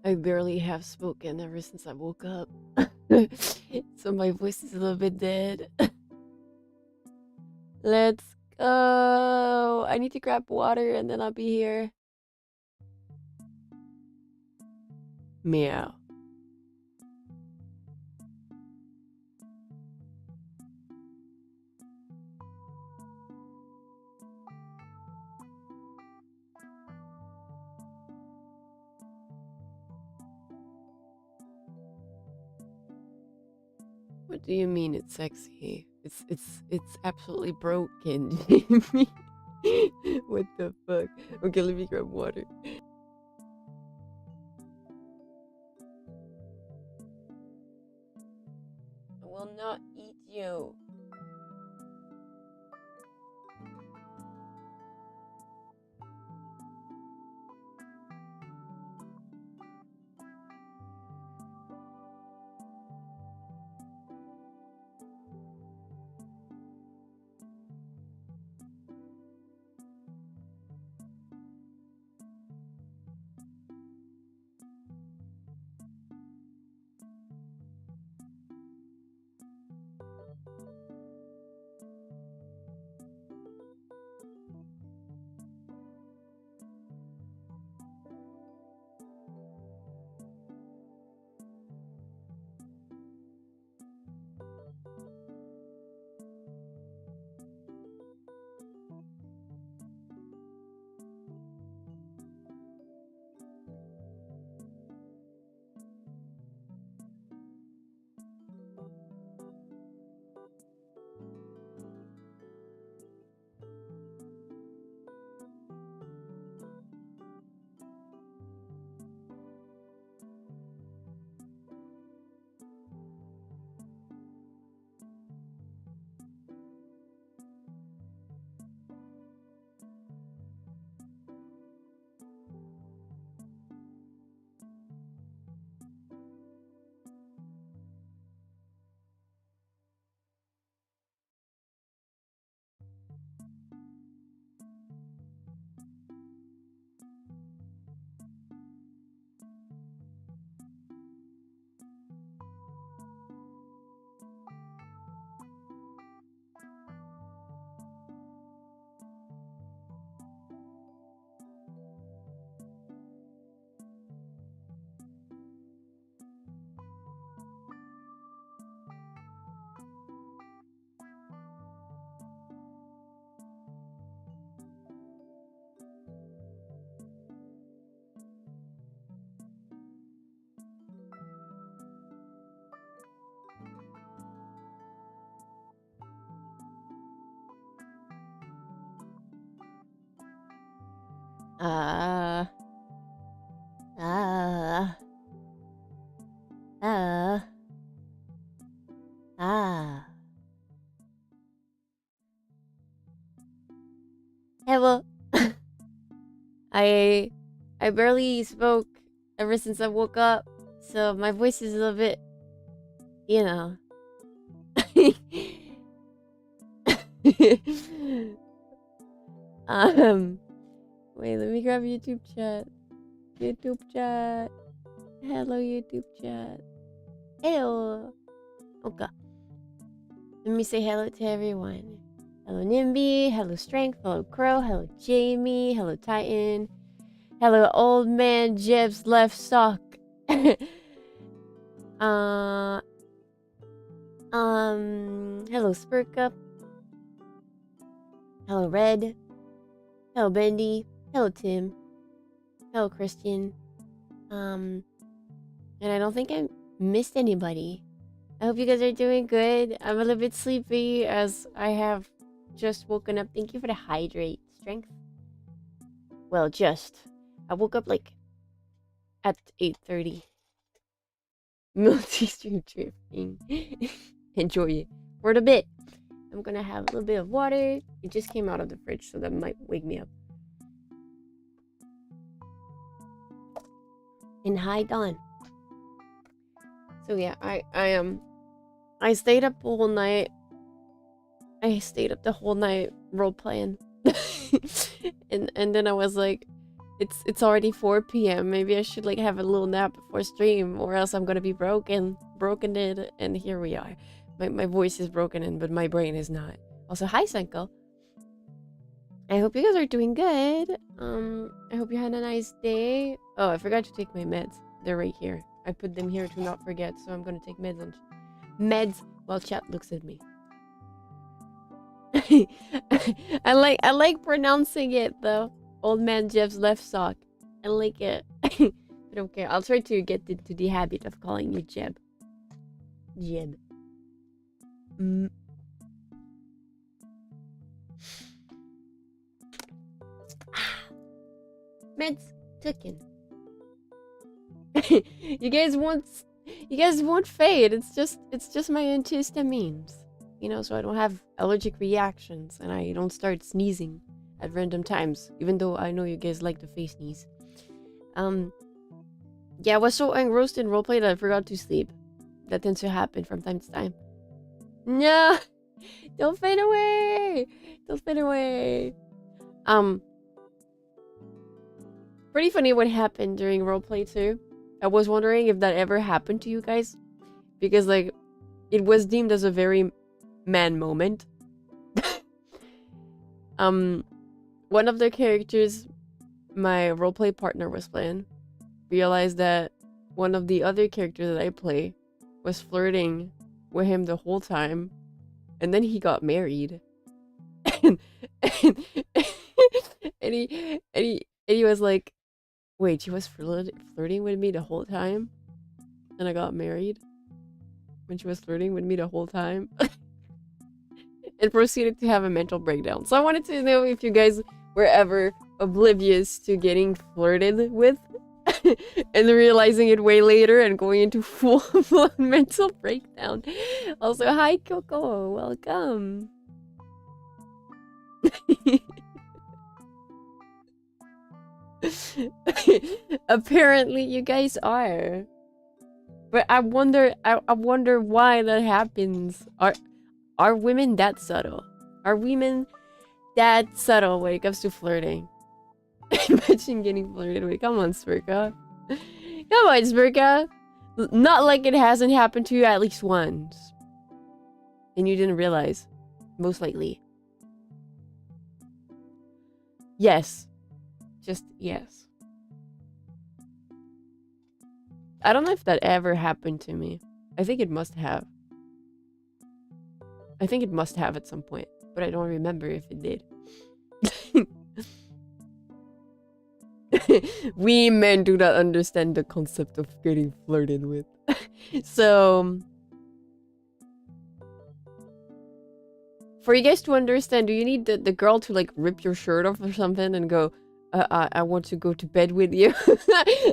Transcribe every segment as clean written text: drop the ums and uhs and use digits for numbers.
I barely have spoken ever since I woke up. So my voice is a little bit dead. Let's go. I need to grab water and then I'll be here. Meow. What do you mean it's sexy? It's absolutely broken, Jamie. What the fuck? Okay, let me grab water. I will not eat you. Ah. Ah. Ah. Ah. Hello. I barely spoke ever since I woke up, so my voice is a little bit, you know. Wait, let me grab YouTube chat. YouTube chat. Hello, YouTube chat. Hello. Okay. Let me say hello to everyone. Hello, Nimby. Hello, Strength. Hello, Crow. Hello, Jamie. Hello, Titan. Hello, Old Man Jeb's left sock. Hello, Spurkup. Hello, Red. Hello, Bendy. Hello, Tim. Hello, Christian. And I don't think I missed anybody. I hope you guys are doing good. I'm a little bit sleepy as I have just woken up. Thank you for the hydrate, Strength. Well, I woke up like at 8:30. Multi-stream drifting. Enjoy it. For a bit. I'm gonna have a little bit of water. It just came out of the fridge, so that might wake me up. And hi, Dawn. So yeah, I stayed up all night. I stayed up the whole night role playing. and then I was like, It's already 4 p.m. Maybe I should like have a little nap before stream, or else I'm gonna be broken in. And here we are. My voice is broken in, but my brain is not. Also, hi Senko. I hope you guys are doing good. I hope you had a nice day. Oh, I forgot to take my meds. They're right here. I put them here to not forget, so I'm gonna take meds while chat looks at me. I like pronouncing it though. Old man Jeb's left sock. I like it. I don't care. I'll try to get into the habit of calling you Jeb. Jeb. Meds taken. You guys won't fade. It's just my antihistamines. You know, so I don't have allergic reactions and I don't start sneezing at random times, even though I know you guys like the face sneeze. Yeah, I was so engrossed in roleplay that I forgot to sleep. That tends to happen from time to time. No! Don't fade away! Don't fade away! Pretty funny what happened during roleplay too. I was wondering if that ever happened to you guys. Because, like, it was deemed as a very man moment. One of the characters my roleplay partner was playing realized that one of the other characters that I play was flirting with him the whole time, and then he got married. and he was like, wait, she was flirting with me the whole time, and I got married when she was flirting with me the whole time. And proceeded to have a mental breakdown. So I wanted to know if you guys were ever oblivious to getting flirted with and realizing it way later and going into full-blown mental breakdown. Also, hi Coco, welcome. Apparently you guys are. But I wonder why that happens. Are women that subtle? Are women that subtle when it comes to flirting? Imagine getting flirted with. Come on, Spurka. Come on, Spurka. Not like it hasn't happened to you at least once. And you didn't realize. Most likely. Yes. Just yes. I don't know if that ever happened to me. I think it must have. I think it must have at some point, but I don't remember if it did. We men do not understand the concept of getting flirted with. So, for you guys to understand, do you need the girl to like rip your shirt off or something and go, I want to go to bed with you?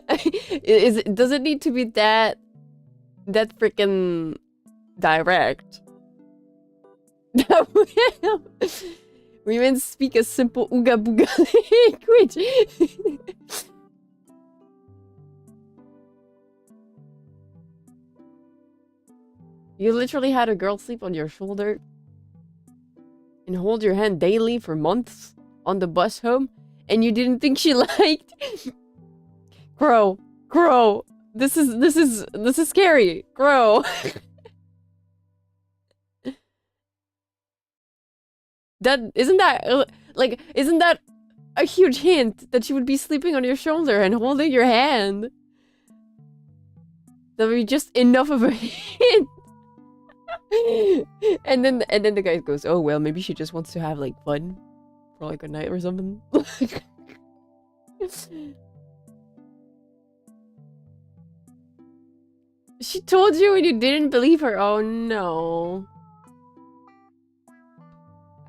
Does it need to be that freaking direct? Women speak a simple ooga booga language. You literally had a girl sleep on your shoulder and hold your hand daily for months on the bus home, and you didn't think she liked? Grow. This is scary. Grow. Isn't that a huge hint that she would be sleeping on your shoulder and holding your hand? That would be just enough of a hint. and then the guy goes, oh well, maybe she just wants to have like fun for like a night or something. She told you and you didn't believe her. Oh no.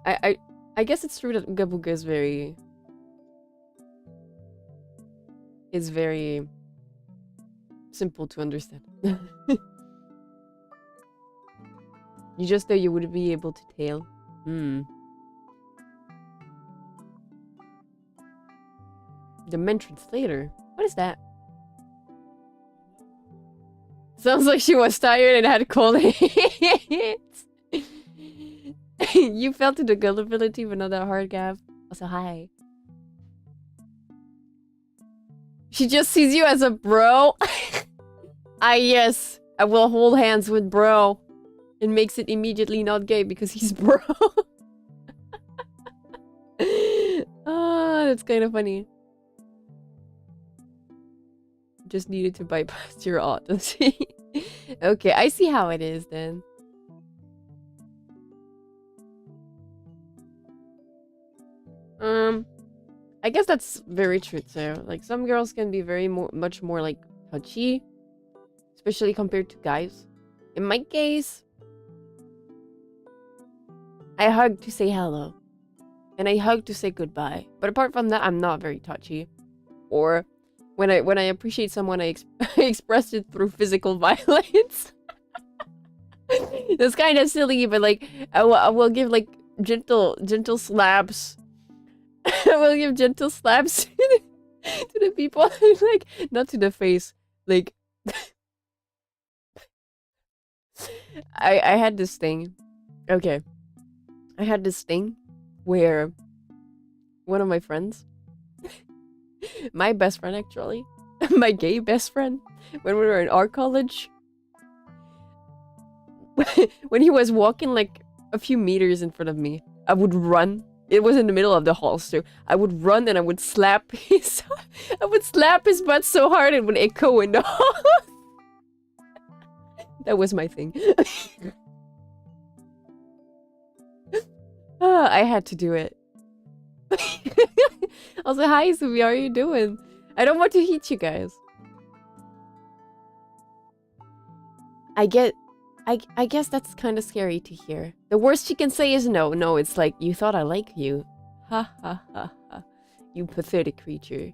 I guess it's true that Ooga Booga is very simple to understand. You just know you wouldn't be able to tell. Dimension Slater? What is that? Sounds like she was tired and had cold hands. You fell to the gullibility but not that hard, Gav. Also, hi. She just sees you as a bro. Yes. I will hold hands with bro. It makes it immediately not gay because he's bro. Ah, that's kind of funny. Just needed to bypass your authenticity. Okay, I see how it is then. I guess that's very true too. Like, some girls can be much more like touchy, especially compared to guys. In my case, I hug to say hello, and I hug to say goodbye. But apart from that, I'm not very touchy. Or when I appreciate someone, I express it through physical violence. That's kind of silly, but like I will give like gentle slaps. I will give gentle slaps to the people, like not to the face. Like I had this thing. Okay, I had this thing where one of my friends, my best friend actually, my gay best friend, when we were in art college, when he was walking like a few meters in front of me, I would run. It was in the middle of the hall, so I would run and I would slap his butt so hard it would echo in the hall. That was my thing. I had to do it. Also, hi Subi, how are you doing? I don't want to hit you guys. I guess that's kind of scary to hear. The worst you can say is no. No, it's like, you thought I like you. Ha ha ha ha. You pathetic creature.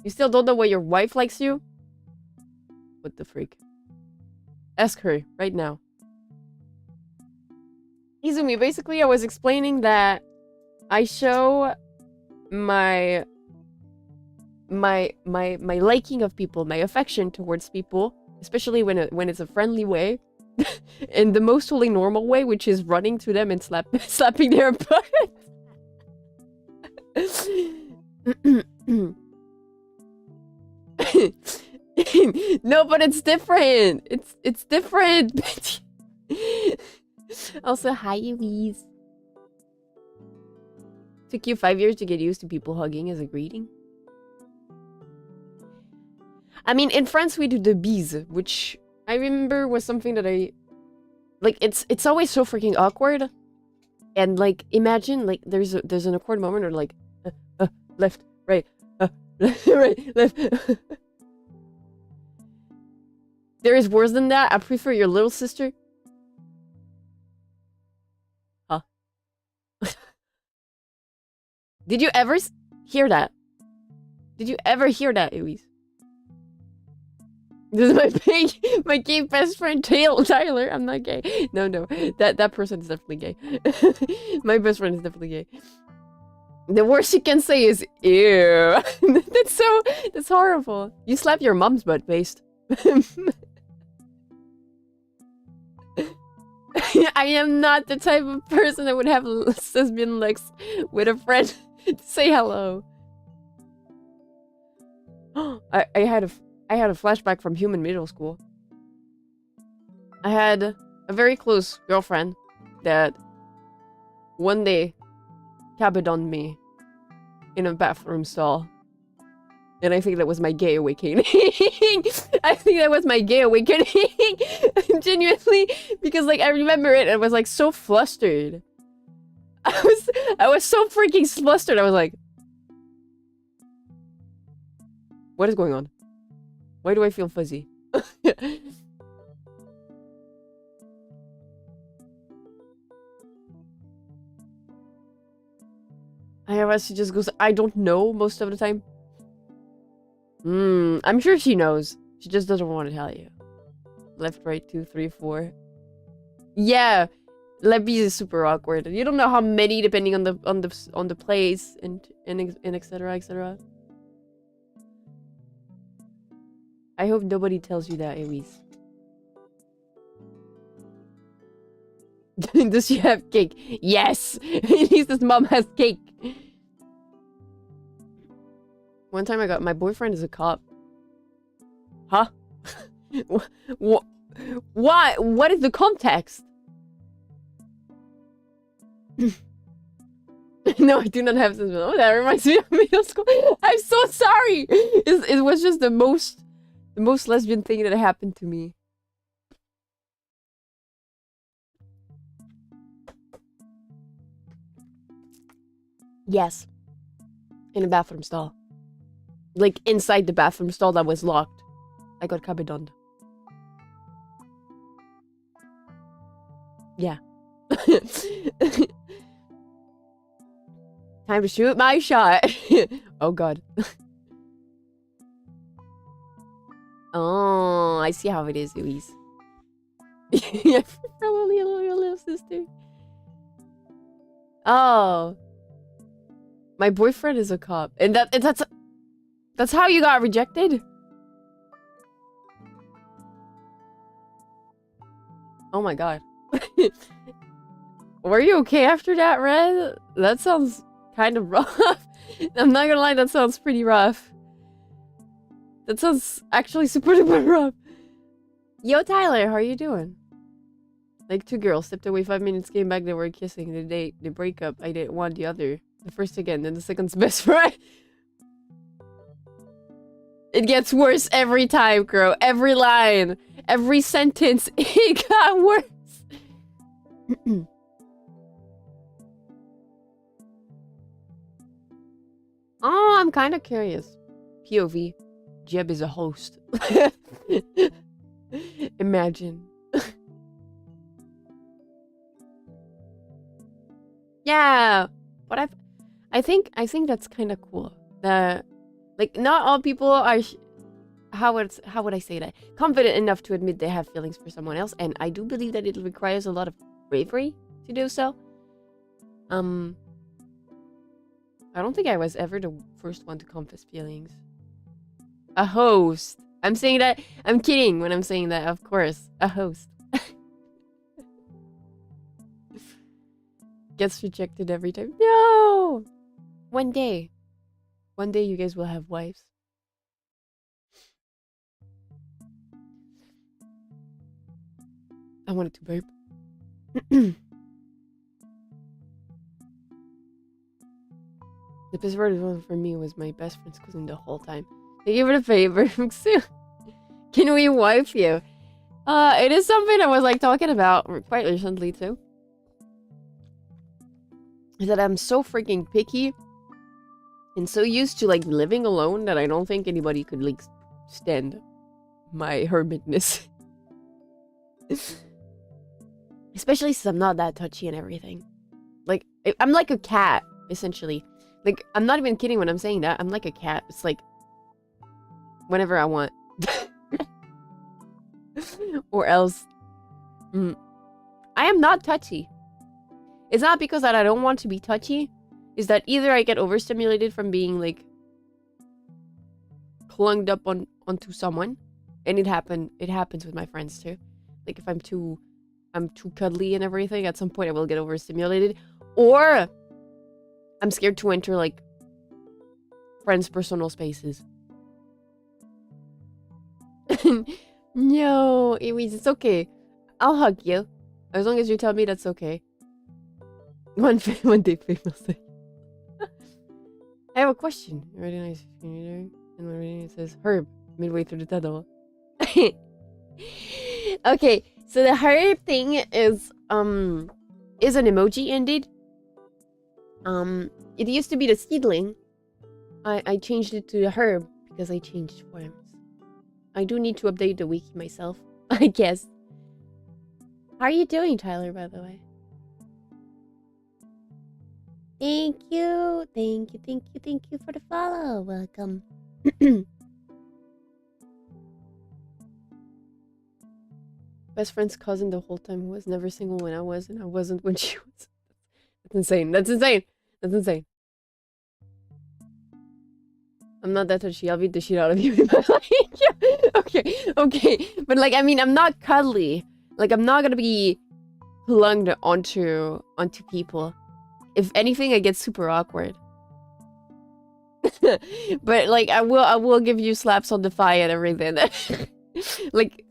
You still don't know why your wife likes you? What the freak? Ask her right now. Izumi, basically I was explaining that I show my liking of people, my affection towards people, especially when it's a friendly way, in the most totally normal way, which is running to them and slapping their butt. No, but it's different. It's different. Also, hi, Elise. Took you 5 years to get used to people hugging as a greeting? I mean, in France we do the bise, which I remember was something that I... Like, it's always so freaking awkward. And, like, imagine, like, there's an awkward moment or, like, left, right, right, left. There is worse than that. I prefer your little sister. Huh? Did you ever hear that? Did you ever hear that, Elise? This is my gay best friend Tyler. I'm not gay. No, that person is definitely gay. My best friend is definitely gay. The worst you can say is ew. That's horrible. You slap your mom's butt, based. I am not the type of person that would have lesbian legs with a friend to say hello. I had a flashback from human middle school. I had a very close girlfriend that one day cabined on me in a bathroom stall. And I think that was my gay awakening. I think that was my gay awakening. Genuinely. Because, like, I remember it and I was, like, so flustered. I was so freaking flustered. I was like... What is going on? Why do I feel fuzzy? She just goes, I don't know most of the time. I'm sure she knows. She just doesn't want to tell you. Left, right, 2, 3, 4. Yeah, Lebbies is super awkward. You don't know how many, depending on the place and etc. etc. I hope nobody tells you that, Elise. Does she have cake? Yes! Elise's mom has cake. One time I got my boyfriend is a cop. Huh? What? Why? What is the context? No, I do not have this. Oh, that reminds me of middle school. I'm so sorry. It was just the most lesbian thing that happened to me. Yes. In a bathroom stall. Like, inside the bathroom stall that was locked. I got cabedoned. Yeah. Time to shoot my shot. Oh, God. Oh, I see how it is, Louise. Yeah, probably your little sister. Oh. My boyfriend is a cop. And that's how you got rejected? Oh my god. Were you okay after that, Red? That sounds kind of rough. I'm not gonna lie, that sounds pretty rough. That sounds actually super duper rough. Yo, Tyler, how are you doing? Like, two girls stepped away 5 minutes, came back, they were kissing. They break up. I didn't want the other. The first again, then the second's best friend. It gets worse every time, girl. Every line. Every sentence. It got worse. Oh, I'm kind of curious. POV. Jeb is a host. Imagine. Yeah, but I think that's kind of cool. That, like, not all people are how would I say that? Confident enough to admit they have feelings for someone else, and I do believe that it requires a lot of bravery to do so. I don't think I was ever the first one to confess feelings. A host. I'm saying that. I'm kidding when I'm saying that, of course. A host. Gets rejected every time. No! One day you guys will have wives. I wanted to burp. The best word for me was my best friend's cousin the whole time. Thank you for the favor. Can we wife you? It is something I was like talking about quite recently too. Is that I'm so freaking picky and so used to like living alone that I don't think anybody could like stand my hermitness. Especially since I'm not that touchy and everything. Like, I'm like a cat, essentially. Like, I'm not even kidding when I'm saying that. I'm like a cat. It's like, whenever I want. Or else. I am not touchy. It's not because that I don't want to be touchy. It's that either I get overstimulated from being, like, clunged up onto someone. And it happens with my friends, too. Like, if I'm too cuddly and everything, at some point I will get overstimulated. Or I'm scared to enter, like, friends' personal spaces. No, Iwis, it's okay. I'll hug you. As long as you tell me that's okay. One day famous thing. I have a question. Already nice and already it says herb midway through the title. Okay, so the herb thing is an emoji indeed. It used to be the seedling. I changed it to the herb because I changed forms. I do need to update the wiki myself, I guess. How are you doing, Tyler, by the way? Thank you for the follow. Welcome. Best friend's cousin the whole time, who was never single when I was, and I wasn't when she was. That's insane. That's insane. That's insane. I'm not that touchy. I'll beat the shit out of you in my life. Okay. But like, I mean, I'm not cuddly. Like, I'm not gonna be clung onto people. If anything, I get super awkward. But like I will give you slaps on the thigh and everything. Like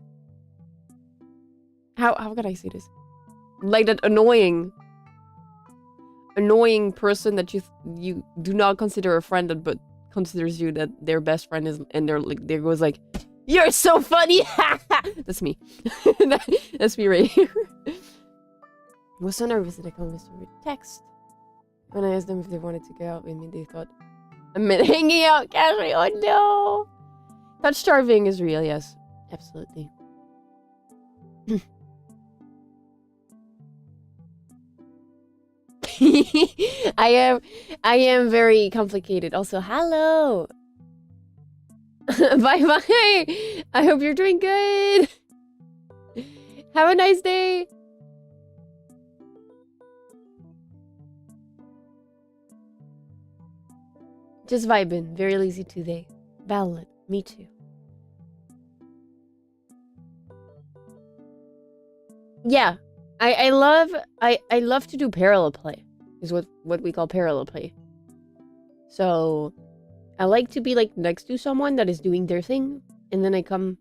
how can I say this? Like that annoying person that you do not consider a friend, but considers you that their best friend is, and there goes like, "You're so funny." That's me. That's me right here. I was so nervous that I can't listen to text. When I asked them if they wanted to go out with me, they thought I meant hanging out casually. Oh no! Touch starving is real, yes. Absolutely. I am very complicated. Also, hello! Bye-bye! I hope you're doing good! Have a nice day! Just vibing. Very lazy today. Valid. Me too. Yeah. I love to do parallel play. Is what we call parallel play. So I like to be like next to someone that is doing their thing, and then I come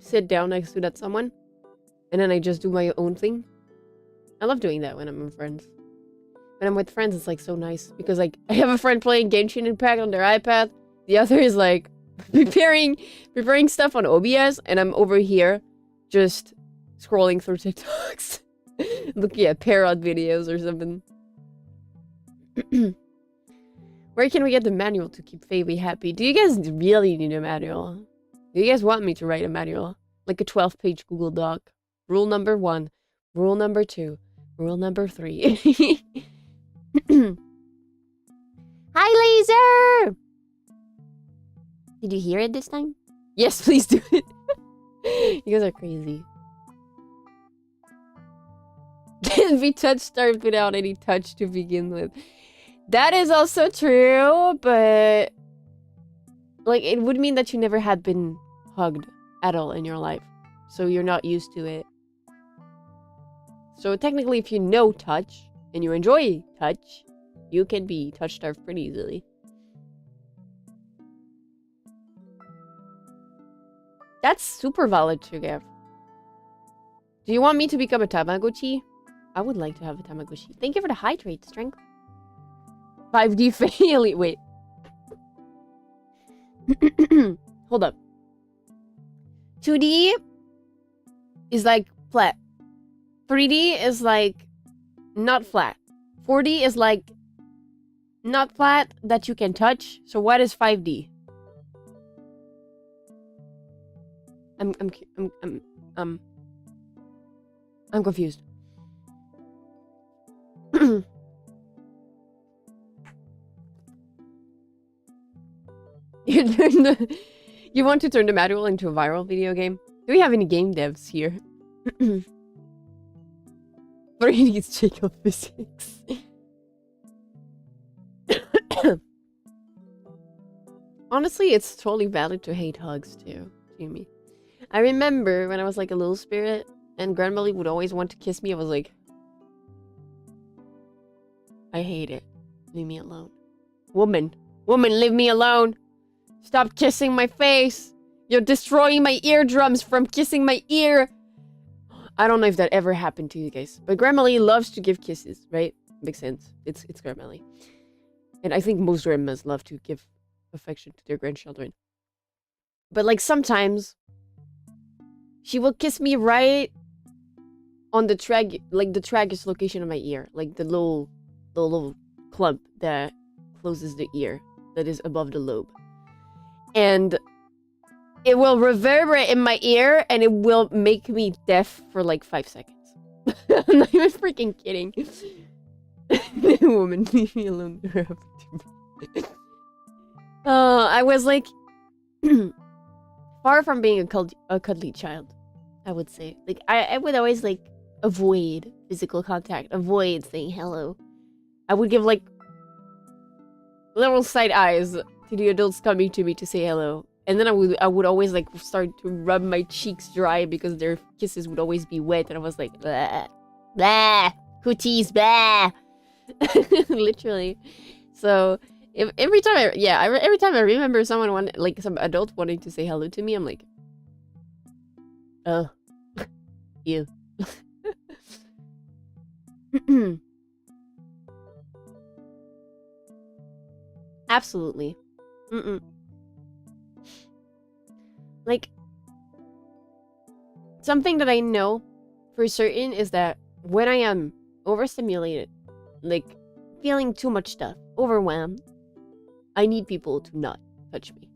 sit down next to that someone, and then I just do my own thing. I love doing that when I'm with friends. When I'm with friends, it's like so nice because like I have a friend playing Genshin Impact on their iPad. The other is like preparing stuff on OBS, and I'm over here just scrolling through TikToks, looking at parrot videos or something. Where can we get the manual to keep Faelie happy? Do you guys really need a manual? Do you guys want me to write a manual? Like a 12-page Google Doc. Rule number 1. Rule number 2. Rule number 3. Hi, Laser! Did you hear it this time? Yes, please do it. You guys are crazy. Can't be touch starved without any touch to begin with. That is also true, but like it would mean that you never had been hugged at all in your life. So you're not used to it. So technically if you know touch and you enjoy touch, you can be touch starved pretty easily. That's super valid to give. Do you want me to become a Tamagotchi? I would like to have a Tamagotchi. Thank you for the hydrate strength. 5D Faelie. Wait. Hold up. 2D is like flat. 3D is like not flat. 4D is like not flat that you can touch. So what is 5D? I'm confused. You want to turn the manual into a viral video game? Do we have any game devs here? 3D is Jacob physics. Honestly, it's totally valid to hate hugs too, Jimmy. I remember when I was like a little spirit and Grandmother would always want to kiss me. I was like, I hate it. Leave me alone. Woman, leave me alone. Stop kissing my face. You're destroying my eardrums from kissing my ear. I don't know if that ever happened to you guys, but Grandmother loves to give kisses, right? Makes sense. It's Grandmother. And I think most grandmas love to give affection to their grandchildren. But like sometimes she will kiss me right on the tragus location of my ear, like the little clump that closes the ear that is above the lobe. And it will reverberate in my ear and it will make me deaf for like 5 seconds. I'm not even freaking kidding. Woman, leave me alone. I was like far from being a cuddly child, I would say. Like I would always like avoid physical contact, avoid saying hello. I would give like little side eyes to the adults coming to me to say hello. And then I would always like start to rub my cheeks dry because their kisses would always be wet, and I was like, blah, blah, cooties, blah. Literally. So Every time every time I remember someone like some adult wanting to say hello to me, I'm like, oh, you. Absolutely. Like, something that I know for certain is that when I am overstimulated, like feeling too much stuff, overwhelmed, I need people to not touch me.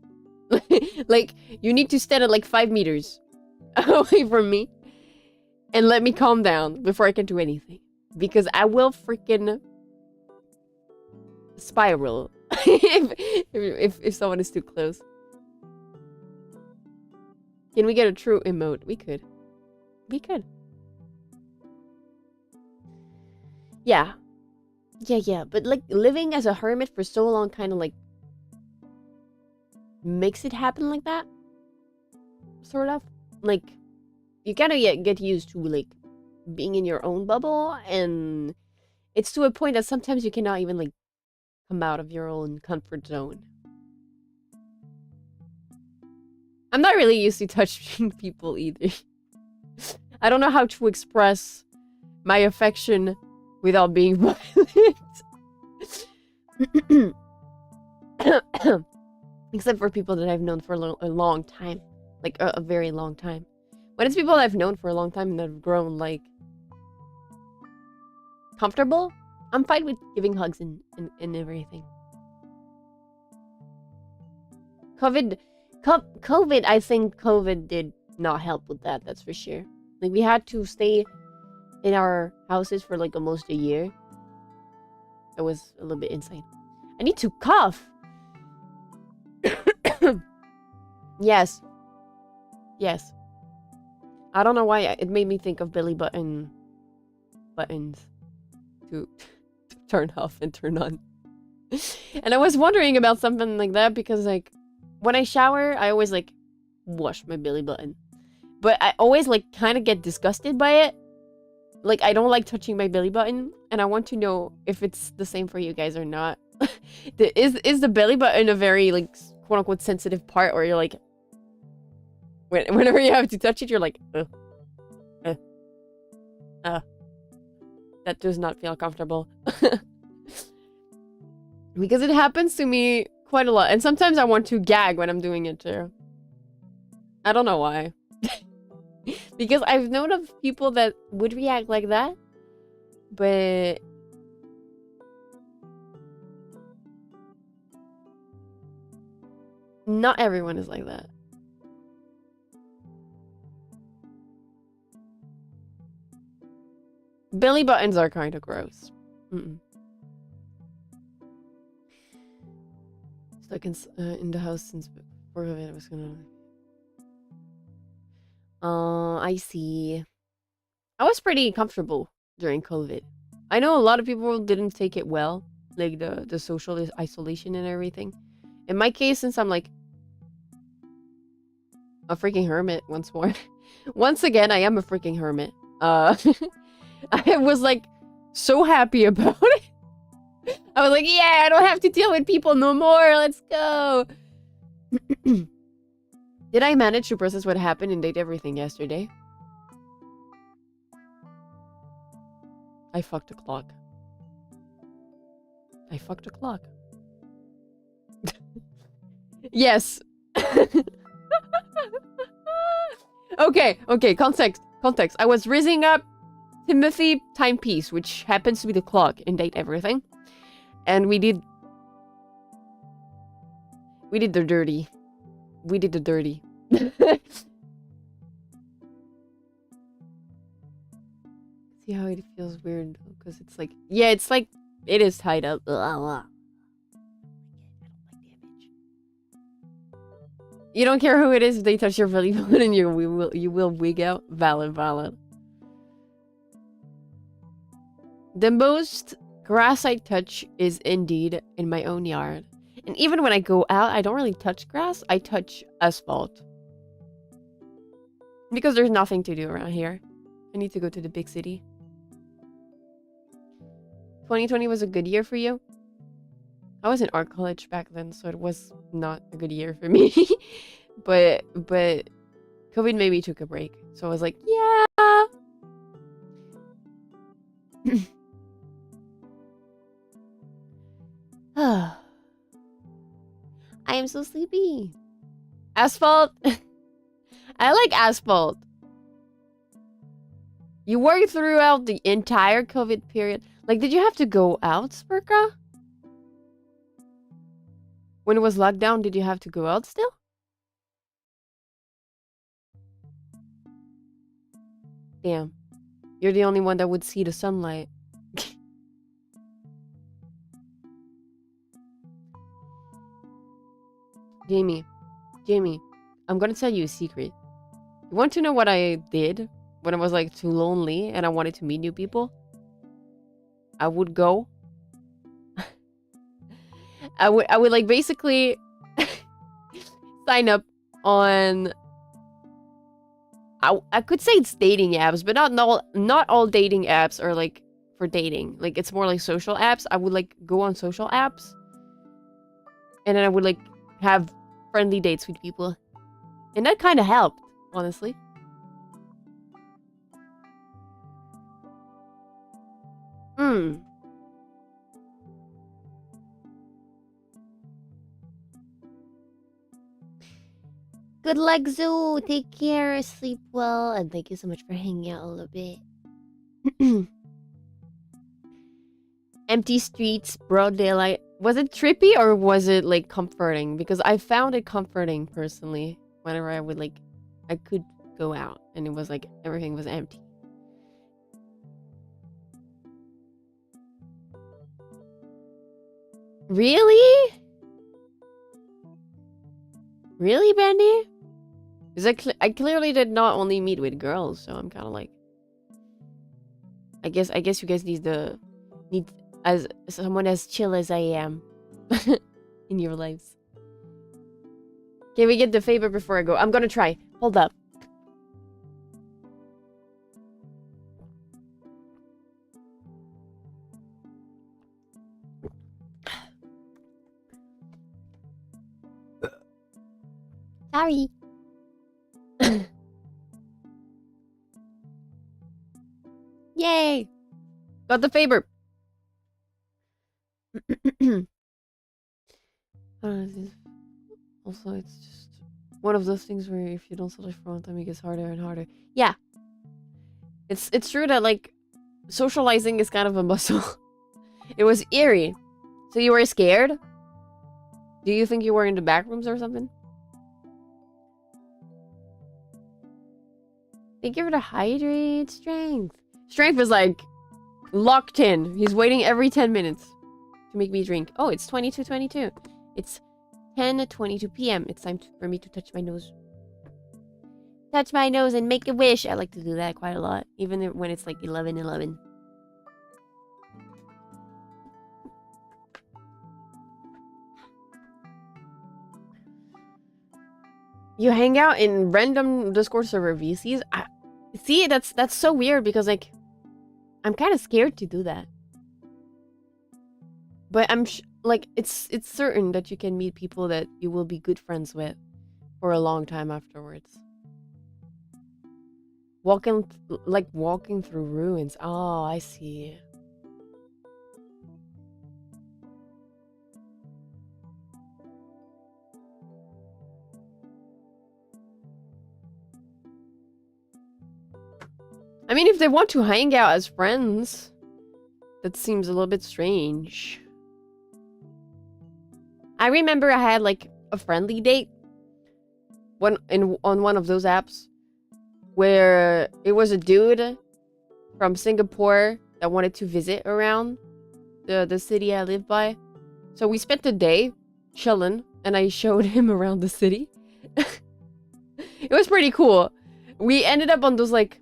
Like, you need to stand at like 5 meters away from me and let me calm down before I can do anything. Because I will freaking spiral if someone is too close. Can we get a true emote? We could. We could. Yeah. Yeah. But like living as a hermit for so long kind of like makes it happen like that. Sort of. Like, you kind of get used to like being in your own bubble, and it's to a point that sometimes you cannot even like come out of your own comfort zone. I'm not really used to touching people either. I don't know how to express my affection without being violent. Except for people that I've known for a long time. Like, a very long time. When it's people I've known for a long time and have grown, like, comfortable, I'm fine with giving hugs and everything. COVID, I think COVID did not help with that, that's for sure. Like, we had to stay in our houses for, like, almost a year. It was a little bit insane. I need to cough! Yes. Yes. I don't know why it made me think of belly buttons to turn off and turn on. And I was wondering about something like that because, like, when I shower, I always, like, wash my belly button. But I always, like, kind of get disgusted by it. Like, I don't like touching my belly button, and I want to know if it's the same for you guys or not. Is the belly button a very, like, quote-unquote sensitive part, or you're like, whenever you have to touch it, you're like, that does not feel comfortable. Because it happens to me quite a lot, and sometimes I want to gag when I'm doing it too. I don't know why. Because I've known of people that would react like that, but not everyone is like that. Belly buttons are kind of gross. Stuck in the house since before of it. I was gonna. I see. I was pretty comfortable during COVID. I know a lot of people didn't take it well, like the social isolation and everything. In my case, since I'm like a freaking hermit once more. Once again, I am a freaking hermit. I was like so happy about it. I was like, yeah, I don't have to deal with people no more. Let's go. Did I manage to process what happened and date everything yesterday? I fucked a clock. I fucked a clock. Yes. Okay, context. I was raising up Timothy timepiece, which happens to be the clock in date everything. And we did the dirty. We did the dirty. See how it feels weird? Because it's like, yeah, it's like, it is tied up. You don't care who it is if they touch your belly button and you will wig out. Valid. The most grass I touch is indeed in my own yard. And even when I go out, I don't really touch grass. I touch asphalt. Because there's nothing to do around here. I need to go to the big city. 2020 was a good year for you? I was in art college back then, so it was not a good year for me. but COVID maybe took a break, so I was like, yeah. I am so sleepy. Asphalt. I like asphalt. You worked throughout the entire COVID period. Like, did you have to go out, Spurka? When it was locked down, did you have to go out still? Damn. You're the only one that would see the sunlight. Jamie, I'm gonna tell you a secret. You want to know what I did when I was like too lonely and I wanted to meet new people? I would go. I would like basically sign up on. I could say it's dating apps, but not all dating apps are like for dating. Like it's more like social apps. I would like go on social apps, and then I would like have friendly dates with people, and that kind of helped, honestly. Good luck, Zoo. Take care, sleep well, and thank you so much for hanging out a little bit. Empty streets, broad daylight. Was it trippy or was it like comforting? Because I found it comforting personally. Whenever I would like, I could go out and it was like everything was empty. Really? Really, Bendy? Because I clearly did not only meet with girls, so I'm kind of like, I guess you guys need as someone as chill as I am in your lives. Can we get the favor before I go? I'm gonna try. Hold up. Sorry. Yay! Got the favor. Also, it's just one of those things where if you don't socialize for a long time, it gets harder and harder. Yeah. It's true that, like, socializing is kind of a muscle. It was eerie. So you were scared? Do you think you were in the back rooms or something? Thank you for the hydrate. Strength. Strength is like locked in. He's waiting every 10 minutes to make me drink. Oh, it's 22:22. It's 10:22 p.m. It's time for me to touch my nose. Touch my nose and make a wish. I like to do that quite a lot, even when it's like 11:11. You hang out in random Discord server VCs? See, that's so weird because, like, I'm kind of scared to do that. But I'm like, it's certain that you can meet people that you will be good friends with for a long time afterwards. Walking through ruins. Oh, I see. I mean, if they want to hang out as friends, that seems a little bit strange. I remember I had like a friendly date on one of those apps where it was a dude from Singapore that wanted to visit around the city I live by. So we spent the day chilling and I showed him around the city. It was pretty cool. We ended up on those like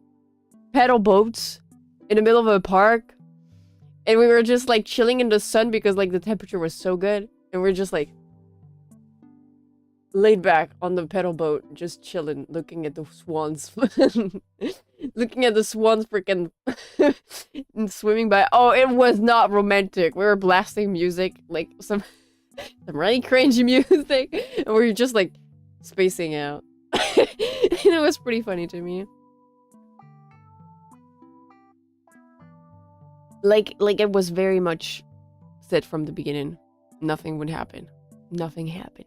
pedal boats in the middle of a park, and we were just like chilling in the sun because like the temperature was so good, and we're just like laid back on the pedal boat just chilling, looking at the swans. Looking at the swans freaking swimming by. Oh, it was not romantic. We were blasting music like some Some really cringy music. And we're just like spacing out. And it was pretty funny to me. Like it was very much said from the beginning. Nothing would happen. Nothing happened.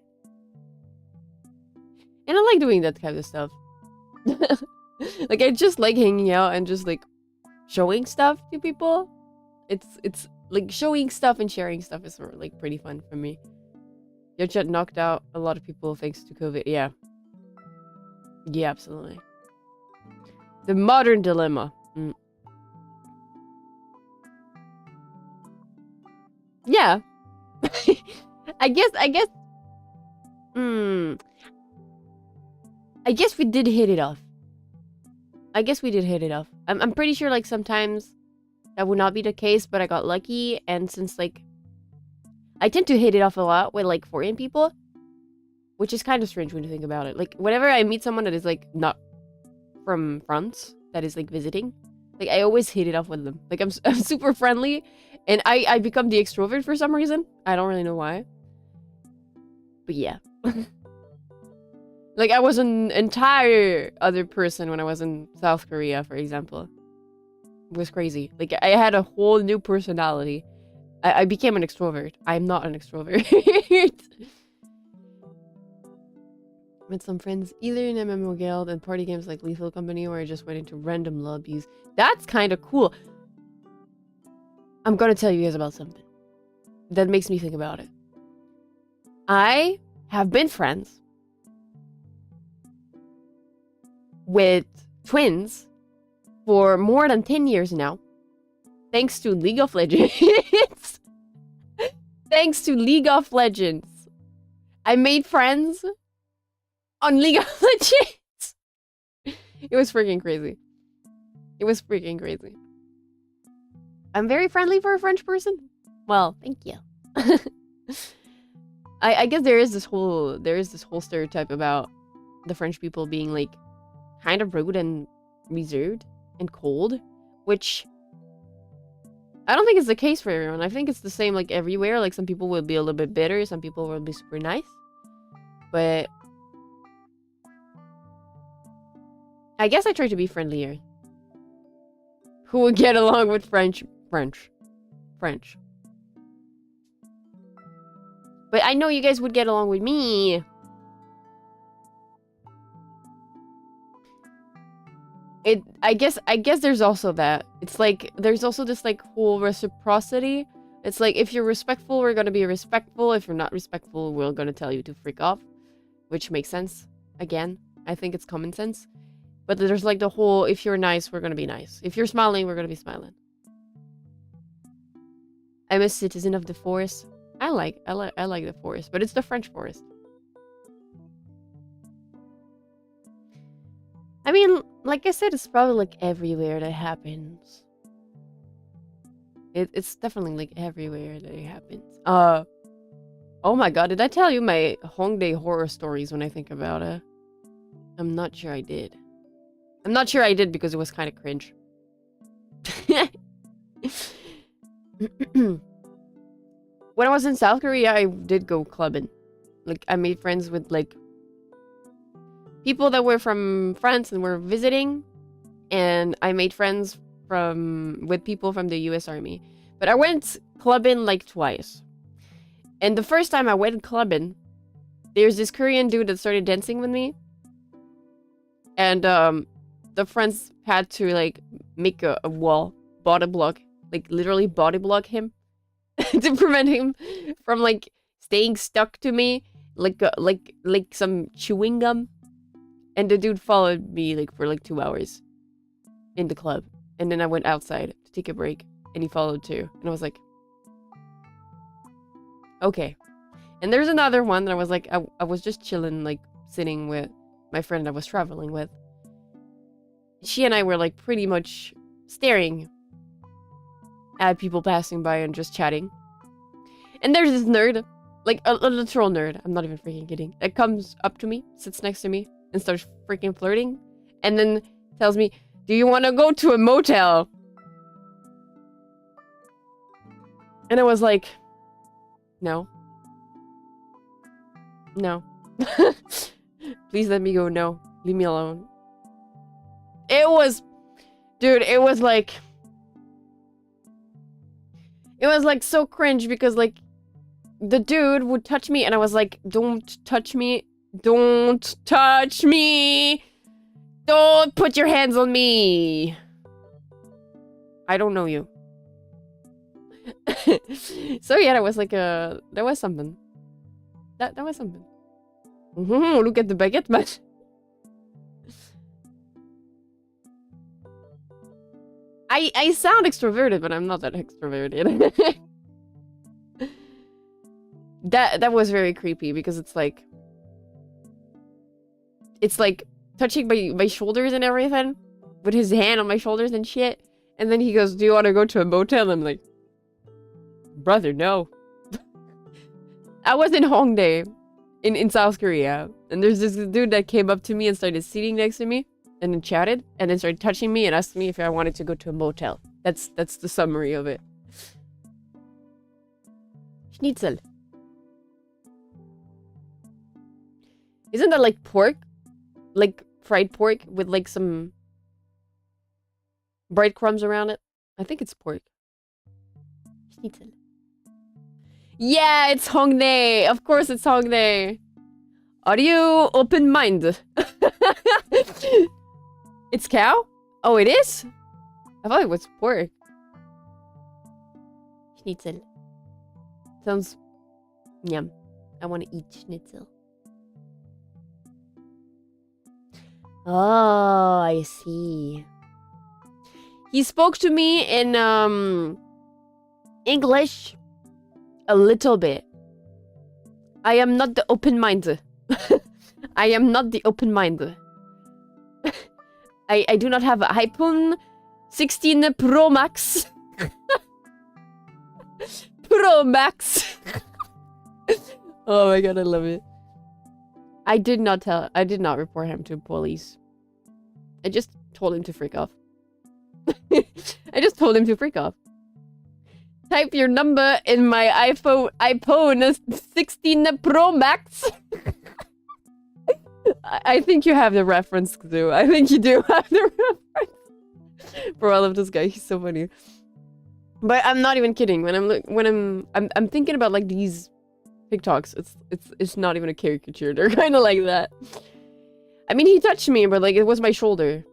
And I like doing that kind of stuff. Like I just like hanging out and just like showing stuff to people. It's like showing stuff and sharing stuff is like pretty fun for me. Your chat knocked out a lot of people thanks to COVID. Yeah. Yeah, absolutely. The modern dilemma. Yeah. I guess I guess we did hit it off. I'm pretty sure like sometimes that would not be the case, but I got lucky, and since like I tend to hit it off a lot with like foreign people, which is kind of strange when you think about it. Like whenever I meet someone that is like not from France, that is like visiting, like I always hit it off with them. Like I'm super friendly, and I become the extrovert for some reason. I don't really know why. But yeah. Like I was an entire other person when I was in South Korea, for example. It was crazy. Like I had a whole new personality. I became an extrovert. I'm not an extrovert. Met some friends either in MMO Guild and party games like Lethal Company, where I just went into random lobbies. That's kind of cool. I'm gonna tell you guys about something that makes me think about it. I have been friends with twins for more than 10 years now, thanks to League of Legends. Thanks to League of Legends. I made friends on League of Legends. It was freaking crazy. I'm very friendly for a French person. Well, thank you. I guess there is this whole stereotype about the French people being like kind of rude and reserved and cold, which I don't think it's the case for everyone. I think it's the same like everywhere. Like some people will be a little bit bitter, some people will be super nice. But I guess I try to be friendlier. Who would get along with French. But I know you guys would get along with me. I guess there's also that. It's like there's also this like whole reciprocity. It's like if you're respectful, we're gonna be respectful. If you're not respectful, we're gonna tell you to freak off. Which makes sense. Again, I think it's common sense. But there's like the whole if you're nice, we're gonna be nice. If you're smiling, we're gonna be smiling. I'm a citizen of the forest. I like the forest, but it's the French forest. I mean, like I said, it's probably like everywhere that happens. It's definitely like everywhere that it happens. Oh my god, did I tell you my Hongdae horror stories when I think about it? I'm not sure I did. I'm not sure I did because it was kind of cringe. When I was in South Korea, I did go clubbing. Like, I made friends with, like, people that were from France and were visiting. And I made friends with people from the US Army. But I went clubbing, like, twice. And the first time I went clubbing, there's this Korean dude that started dancing with me. And, the friends had to, like, make a wall, body block. Like, literally body block him. To prevent him from like staying stuck to me like some chewing gum. And the dude followed me like for like 2 hours in the club, and then I went outside to take a break and he followed too, and I was like, okay. And there's another one that I was like, I was just chilling, like sitting with my friend I was traveling with. She and I were like pretty much staring at people passing by and just chatting. And there's this nerd, like a literal nerd, I'm not even freaking kidding, that comes up to me, sits next to me, and starts freaking flirting, and then tells me, do you want to go to a motel? And I was like, no. No. Please let me go. No. Leave me alone. It was... Dude, it was like... It was like so cringe because like... The dude would touch me and I was like, don't touch me. Don't touch me. Don't put your hands on me. I don't know you. So yeah, that was like a... That was something. That was something. Look at the baguette match. I sound extroverted, but I'm not that extroverted. That was very creepy because it's like touching my shoulders and everything with his hand on my shoulders and shit. And then he goes, "Do you want to go to a motel?" I'm like, brother, no. I was in Hongdae in South Korea, and there's this dude that came up to me and started sitting next to me and then chatted and then started touching me and asked me if I wanted to go to a motel. That's the summary of it. Schnitzel. Isn't that like pork? Like fried pork with like some breadcrumbs around it? I think it's pork. Schnitzel. Yeah, it's Hongdae. Of course it's Hongdae. Are you open-minded? It's cow? Oh, it is? I thought it was pork. Schnitzel. Sounds... Yum. I want to eat schnitzel. Oh, I see. He spoke to me in, English a little bit. I am not the open-minded. I am not the open-minded. I do not have an iPhone 16 Pro Max. Pro Max. Oh my god, I love it. I did not report him to police. I just told him to freak off. I just told him to freak off. Type your number in my iPhone 16 Pro Max. I think you have the reference, too. I think you do have the reference. Bro, I love this guy. He's so funny. But I'm not even kidding. When I'm thinking about like these TikToks, it's not even a caricature. They're kind of like that. I mean, he touched me, but like it was my shoulder.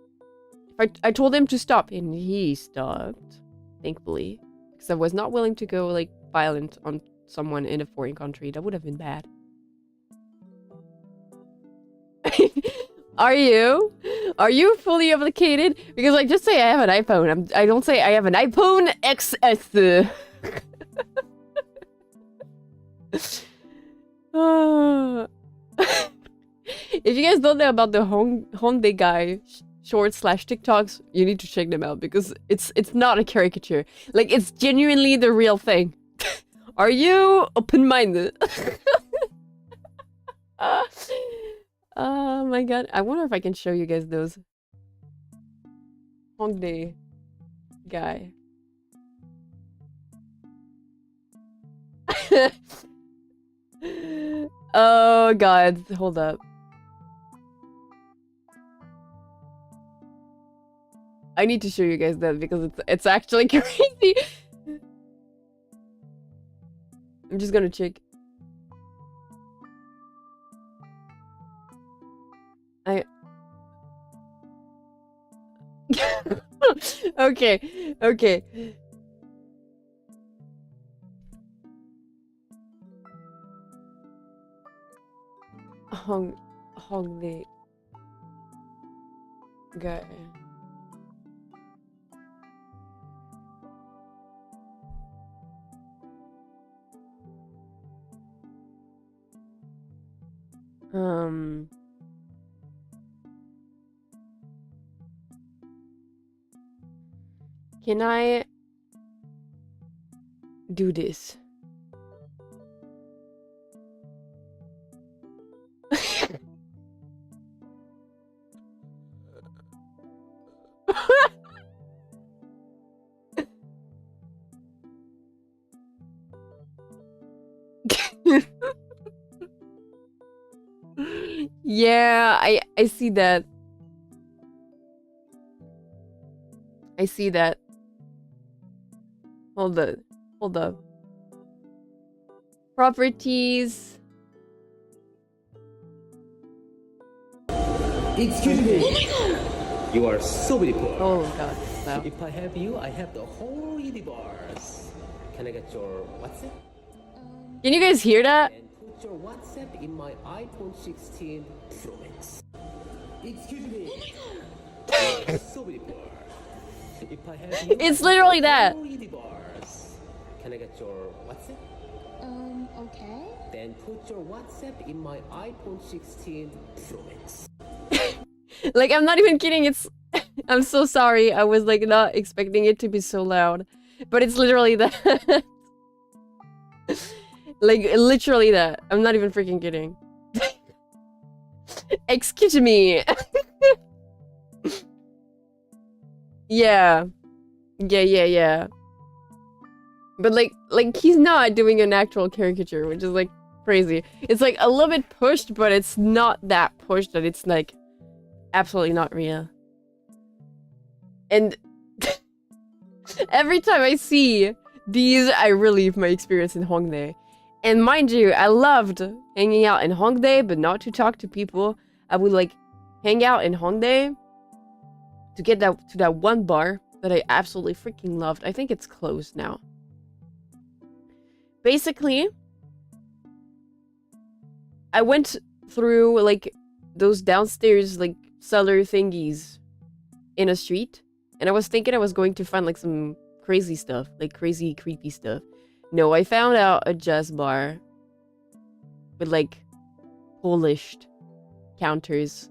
I told him to stop, and he stopped. Thankfully, because I was not willing to go like violent on someone in a foreign country. That would have been bad. Are you? Are you fully applicated? Because like, just say I have an iPhone. I don't say I have an iPhone XS. If you guys don't know about the Hongdae guy shorts / TikToks, you need to check them out because it's not a caricature. Like, it's genuinely the real thing. Are you open-minded? Oh my god. I wonder if I can show you guys those. Hongdae guy. Oh god. Hold up. I need to show you guys that because it's actually crazy. I'm just gonna check. Okay, okay. Hongdae guy. Can I do this? Yeah, I see that. I see that. Hold up. Hold up. Properties. Excuse me. Oh my god. You are so beautiful. Oh god. Wow. If I have you, I have the whole universe. Can I get your WhatsApp? Can you guys hear that? And put your WhatsApp in my iPhone 16 Pro Max. Excuse me. Oh my god. You are so beautiful. If I have you, It's literally that. whole universe. Can I get your WhatsApp? Okay. Then put your WhatsApp in my iPhone 16 Pro Max. Like, I'm not even kidding. It's... I'm so sorry. I was, like, not expecting it to be so loud. But it's literally that. Like, literally that. I'm not even freaking kidding. Excuse me. Yeah. Yeah. But, like, he's not doing an actual caricature, which is, like, crazy. It's, like, a little bit pushed, but it's not that pushed that it's, like... absolutely not real. And every time I see these, I relive my experience in Hongdae. And mind you, I loved hanging out in Hongdae, but not to talk to people. I would like hang out in Hongdae to get to that one bar that I absolutely freaking loved. I think it's closed now. Basically, I went through like those downstairs like cellar thingies in a street, and I was thinking I was going to find like some crazy stuff, like crazy creepy stuff. No, I found out a jazz bar with like polished counters,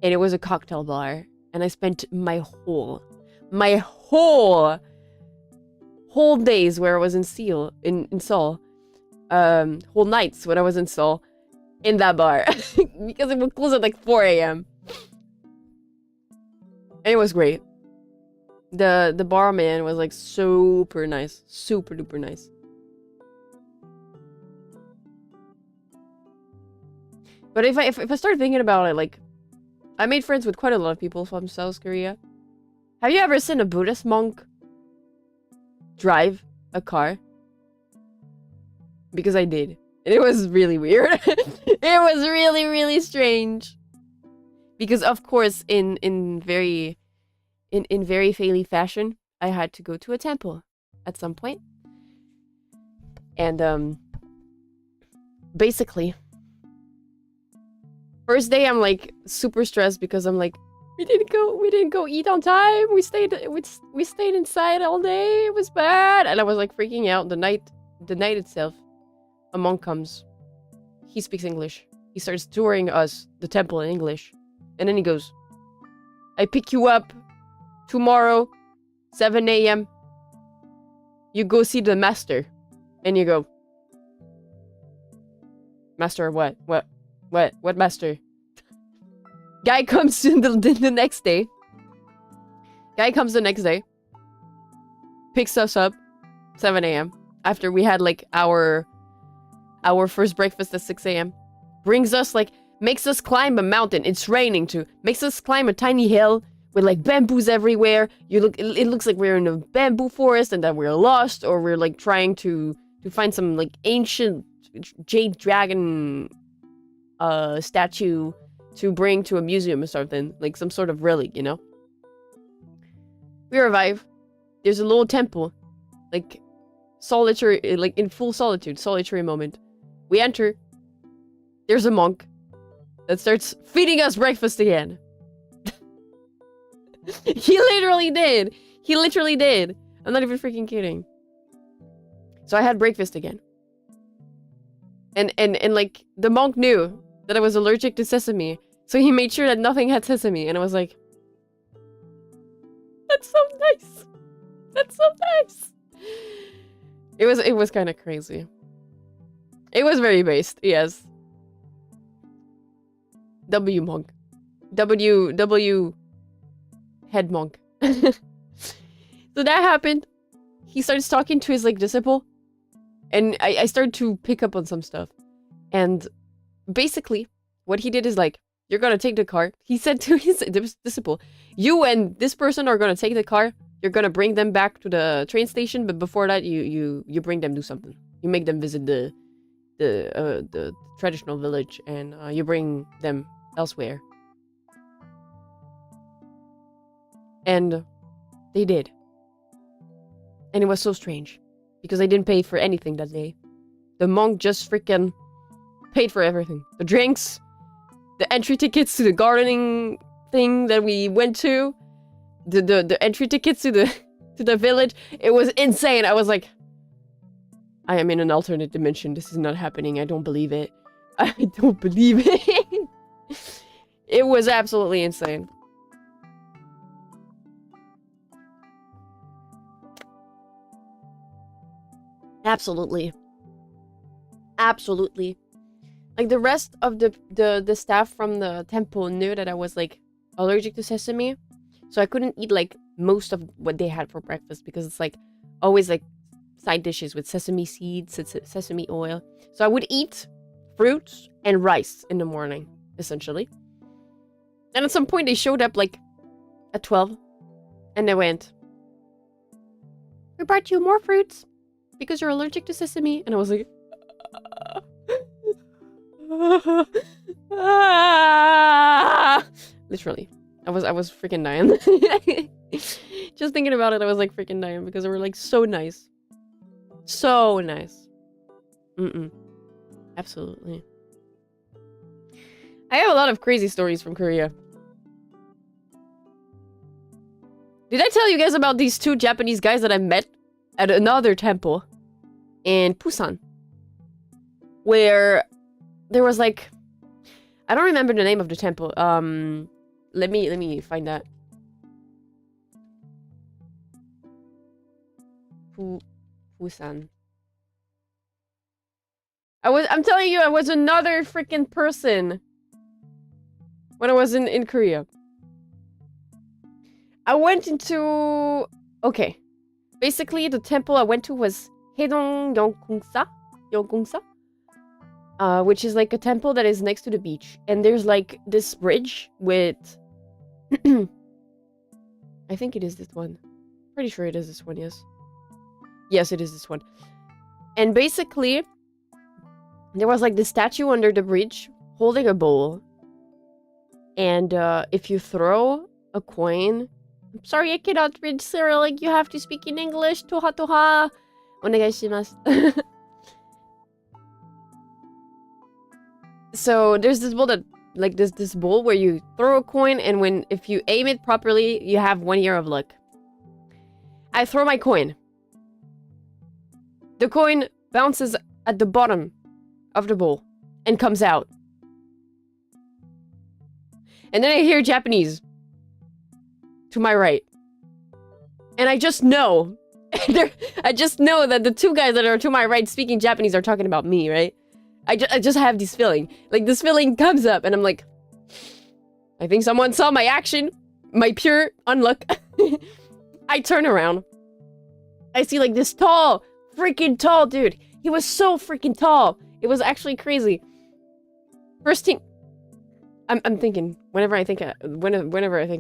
and it was a cocktail bar, and I spent my whole days where I was in Seoul, in Seoul, whole nights when I was in Seoul, in that bar because it would close at like 4 a.m. And it was great. The barman was like super nice, super duper nice. But if I start thinking about it, like I made friends with quite a lot of people from South Korea. Have you ever seen a Buddhist monk drive a car? Because I did. And it was really weird. It was really, really strange. Because of course, in very Faelie fashion, I had to go to a temple at some point. And basically, first day I'm like super stressed because I'm like, we didn't go eat on time. We stayed inside all day. It was bad. And I was like freaking out. The night itself, a monk comes. He speaks English. He starts touring us, the temple, in English. And then he goes, I pick you up tomorrow, 7 a.m. You go see the master. And you go, master of what? What master? Guy comes in the next day. Guy comes the next day. Picks us up, 7 a.m. After we had like our first breakfast at 6 a.m. Brings us like, makes us climb a mountain. It's raining too. Makes us climb a tiny hill with like bamboos everywhere. It looks like we're in a bamboo forest and that we're lost, or we're like trying to find some like ancient jade dragon statue to bring to a museum or something, like some sort of relic, you know? We arrive. There's a little temple, like solitary, like in full solitude, solitary moment. We enter. There's a monk that starts feeding us breakfast again. He literally did. He literally did. I'm not even freaking kidding. So I had breakfast again. And like the monk knew that I was allergic to sesame, so he made sure that nothing had sesame, and I was like, that's so nice. That's so nice. It was kind of crazy. It was very based, yes. W monk. W head monk. So that happened. He starts talking to his like disciple, and I started to pick up on some stuff. And basically, what he did is like, you're gonna take the car. He said to his disciple, you and this person are gonna take the car. You're gonna bring them back to the train station, but before that, you bring them do something. You make them visit the traditional village, and you bring them elsewhere. And they did. And it was so strange, because they didn't pay for anything that day. The monk just freaking paid for everything. The drinks, the entry tickets to the gardening thing that we went to, the entry tickets to the village. It was insane. I was like, I am in an alternate dimension. This is not happening. I don't believe it. I don't believe it. It was absolutely insane. Absolutely. Absolutely. Like, the rest of the staff from the temple knew that I was, like, allergic to sesame. So I couldn't eat, like, most of what they had for breakfast, because it's, like, always, like, side dishes with sesame seeds, sesame oil. So I would eat fruits and rice in the morning, essentially. And at some point they showed up, like, at 12. And they went, we brought you more fruits because you're allergic to sesame. And I was like, literally. I was freaking dying. Just thinking about it, I was like freaking dying, because they were like so nice. So nice. Absolutely. I have a lot of crazy stories from Korea. Did I tell you guys about these two Japanese guys that I met at another temple in Busan? Where there was like, I don't remember the name of the temple. Let me find that. Busan. I'm telling you, I was another freaking person when I was in Korea. I went into... Okay. Basically, the temple I went to was Haedong Yeongkungsa, which is like a temple that is next to the beach. And there's like this bridge with... I think it is this one. Pretty sure it is this one, yes. Yes, it is this one. And basically, there was like this statue under the bridge holding a bowl. And if you throw a coin... I'm sorry, I cannot read Cyrillic. You have to speak in English. Toha toha. Onegaishimasu. So there's this bowl that, like this bowl where you throw a coin, and if you aim it properly, you have 1 year of luck. I throw my coin. The coin bounces at the bottom of the bowl and comes out. And then I hear Japanese to my right. And I just know. I just know that the two guys that are to my right speaking Japanese are talking about me, right? I just have this feeling. Like, this feeling comes up, and I'm like, I think someone saw my action. My pure unluck. I turn around. I see, like, this tall, freaking tall dude. He was so freaking tall. It was actually crazy. First thing... I'm thinking, whenever I think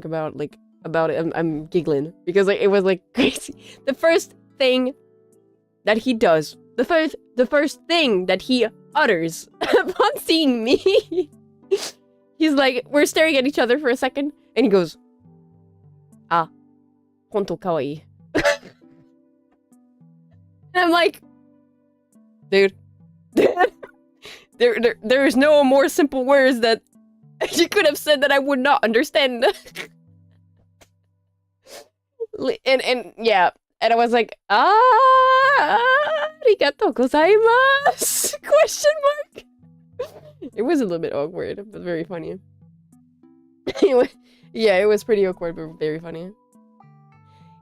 about, like, about it, I'm giggling, because like it was like crazy. The first thing that he does, the first thing that he utters upon seeing me, he's like, we're staring at each other for a second, and he goes, "Ah, honto kawaii." And I'm like, dude, there is no more simple words that you could have said that I would not understand. And yeah, and I was like, arigatou gozaimasu? Question mark. It was a little bit awkward, but very funny. Yeah, it was pretty awkward, but very funny.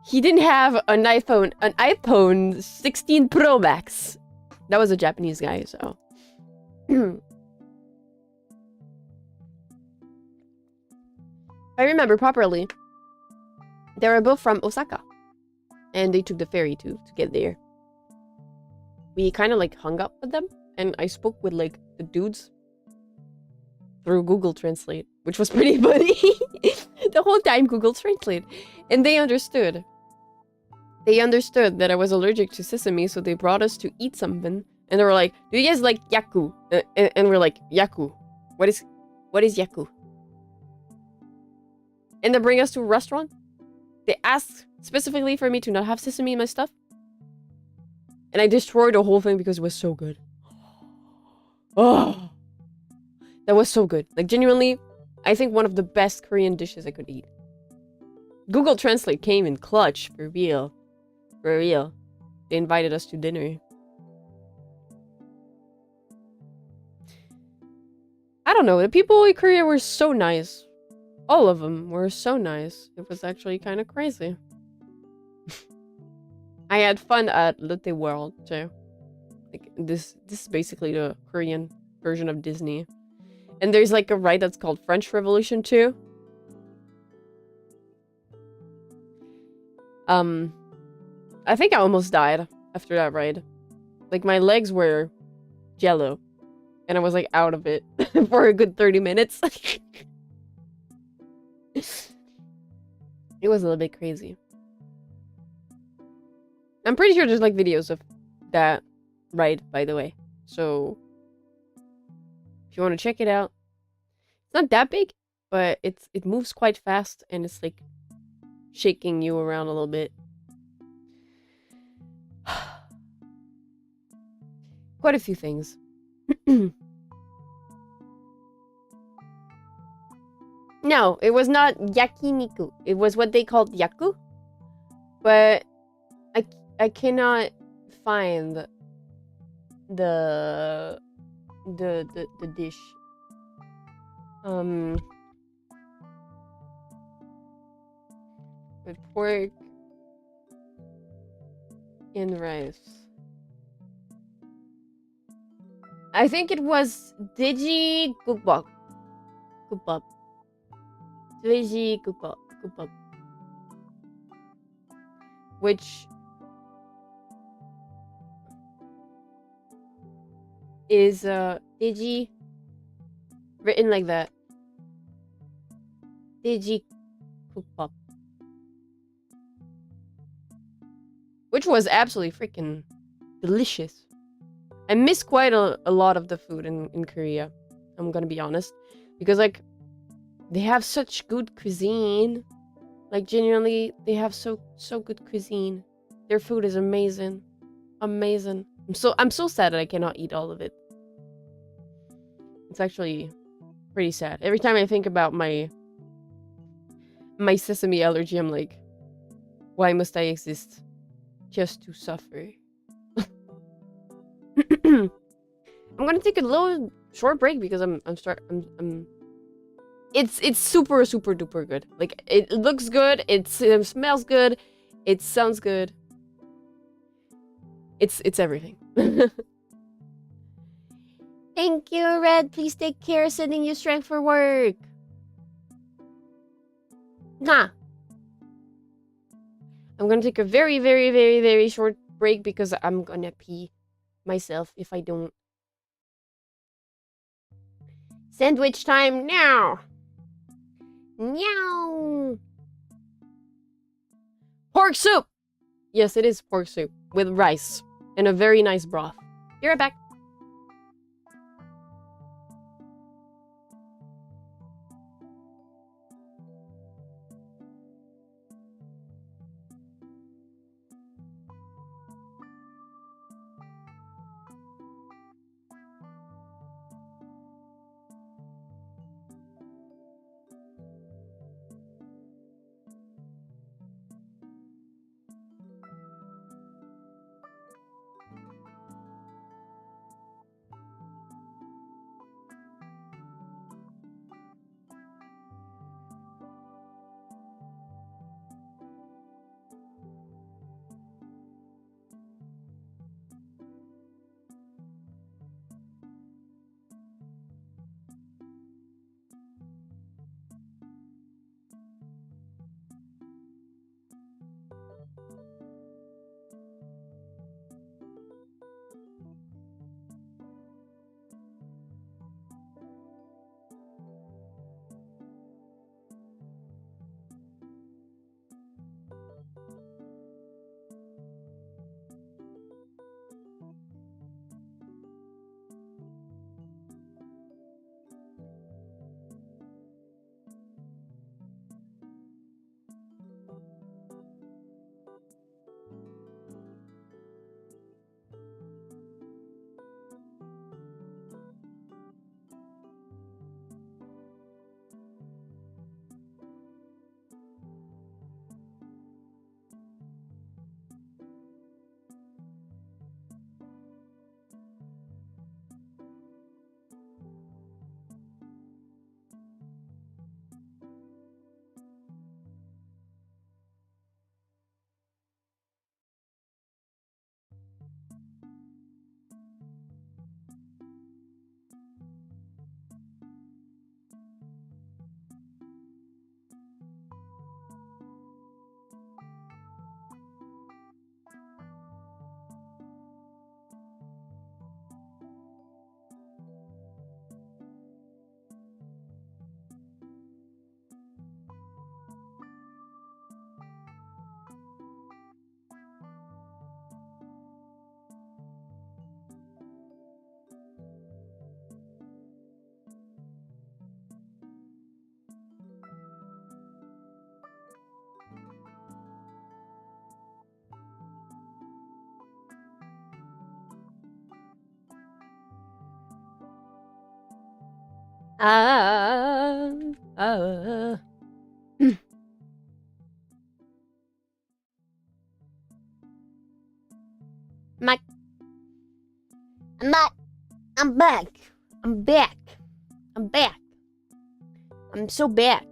He didn't have an iPhone 16 Pro Max. That was a Japanese guy, so. If I remember properly, they were both from Osaka. And they took the ferry to get there. We kind of like hung up with them. And I spoke with like the dudes through Google Translate, which was pretty funny. The whole time Google Translate. And they understood. They understood that I was allergic to sesame, so they brought us to eat something. And they were like, do you guys like yaku? And we're like, yaku. What is yaku? And they bring us to a restaurant. They asked specifically for me to not have sesame in my stuff. And I destroyed the whole thing because it was so good. Oh, that was so good. Like, genuinely, I think one of the best Korean dishes I could eat. Google Translate came in clutch, for real. For real. They invited us to dinner. I don't know, the people in Korea were so nice. All of them were so nice. It was actually kind of crazy. I had fun at Lotte World, too. Like, this is basically the Korean version of Disney. And there's like a ride that's called French Revolution 2. I think I almost died after that ride. Like, my legs were jello. And I was like out of it for a good 30 minutes. It was a little bit crazy. I'm pretty sure there's like videos of that ride, by the way. So if you want to check it out. It's not that big, but it moves quite fast and it's like shaking you around a little bit. Quite a few things. No, it was not yakiniku. It was what they called yaku. But I cannot find the dish. With pork and rice. I think it was Digi Gukbok. Gukbok. Digi Gukbok. Which is Digi written like that. Digi Gukbok. Which was absolutely freaking delicious. I miss quite a lot of the food in Korea. I'm gonna be honest. Because, like, they have such good cuisine. Like, genuinely, they have so good cuisine. Their food is amazing. Amazing. I'm so sad that I cannot eat all of it. It's actually pretty sad. Every time I think about my sesame allergy, I'm like, why must I exist? Just to suffer. I'm gonna take a little short break because it's super duper good. Like, it looks good, it smells good, it sounds good. It's everything. Thank you, Red. Please take care. Sending you strength for work. Nah. I'm gonna take a very short break because I'm gonna pee myself if I don't. Sandwich time now. Meow. Pork soup. Yes, it is pork soup with rice and a very nice broth. Be right back. Ah, ah. Mac. I'm back. I'm back. I'm back. I'm back. I'm so back.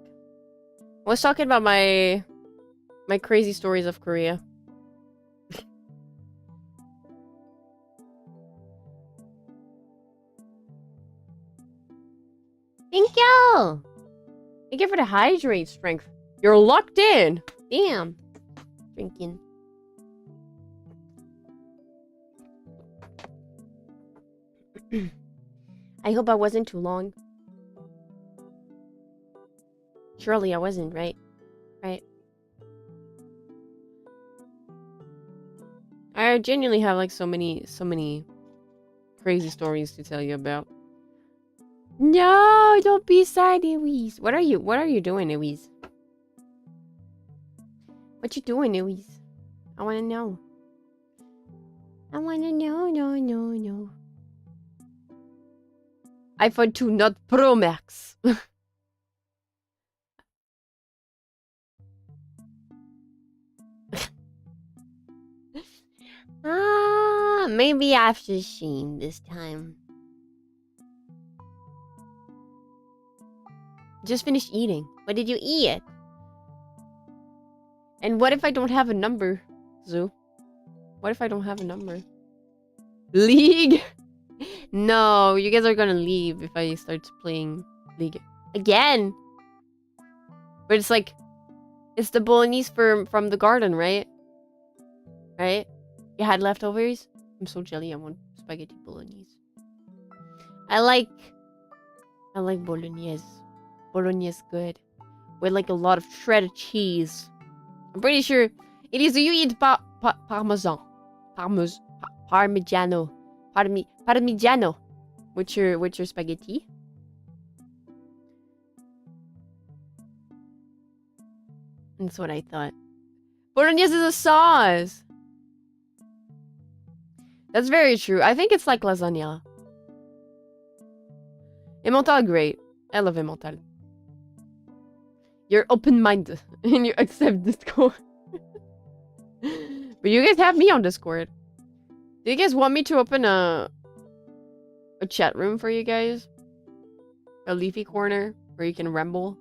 I was talking about my crazy stories of Korea. Thank you. Thank you for the hydrate strength. You're locked in. Damn. Drinking. I hope I wasn't too long. Surely I wasn't, right? Right. I genuinely have like so many crazy stories to tell you about. No, don't be sad, Eloise. What are you doing, Eloise? What you doing, Eloise? I wanna know. I wanna know, no. iPhone 2, not Pro Max. Maybe after Sheen this time. Just finished eating. What did you eat? And what if I don't have a number, Zoo? What if I don't have a number? League? No, you guys are gonna leave if I start playing League again. But it's like, it's the bolognese from the garden, right? Right? You had leftovers? I'm so jelly. I want spaghetti bolognese. I like bolognese. Bolognese good. With like a lot of shredded cheese. I'm pretty sure it is. You eat parmesan. Parmigiano. Parmigiano. With your spaghetti. That's what I thought. Bolognese is a sauce. That's very true. I think it's like lasagna. Emmental, great. I love Emmental. You're open-minded and you accept Discord. But you guys have me on Discord. Do you guys want me to open a chat room for you guys? A leafy corner where you can ramble?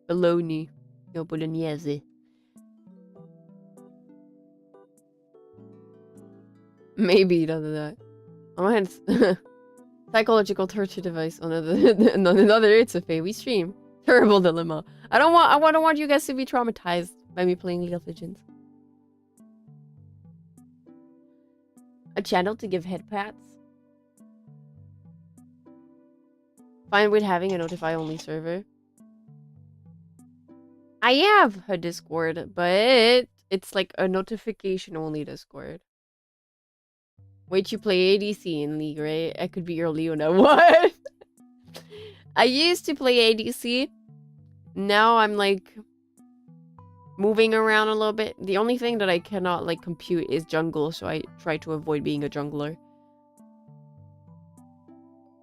Bologna. No bolognese. Maybe does that. On my hands. Psychological torture device on another It's a Faelie stream. Terrible dilemma. I don't want you guys to be traumatized by me playing League of Legends. A channel to give head pats. Fine with having a notify only server. I have a Discord, but it's like a notification only Discord. Wait, you play ADC in League, right? I could be your Leona. What? I used to play ADC. Now I'm like moving around a little bit. The only thing that I cannot like compute is jungle, so I try to avoid being a jungler.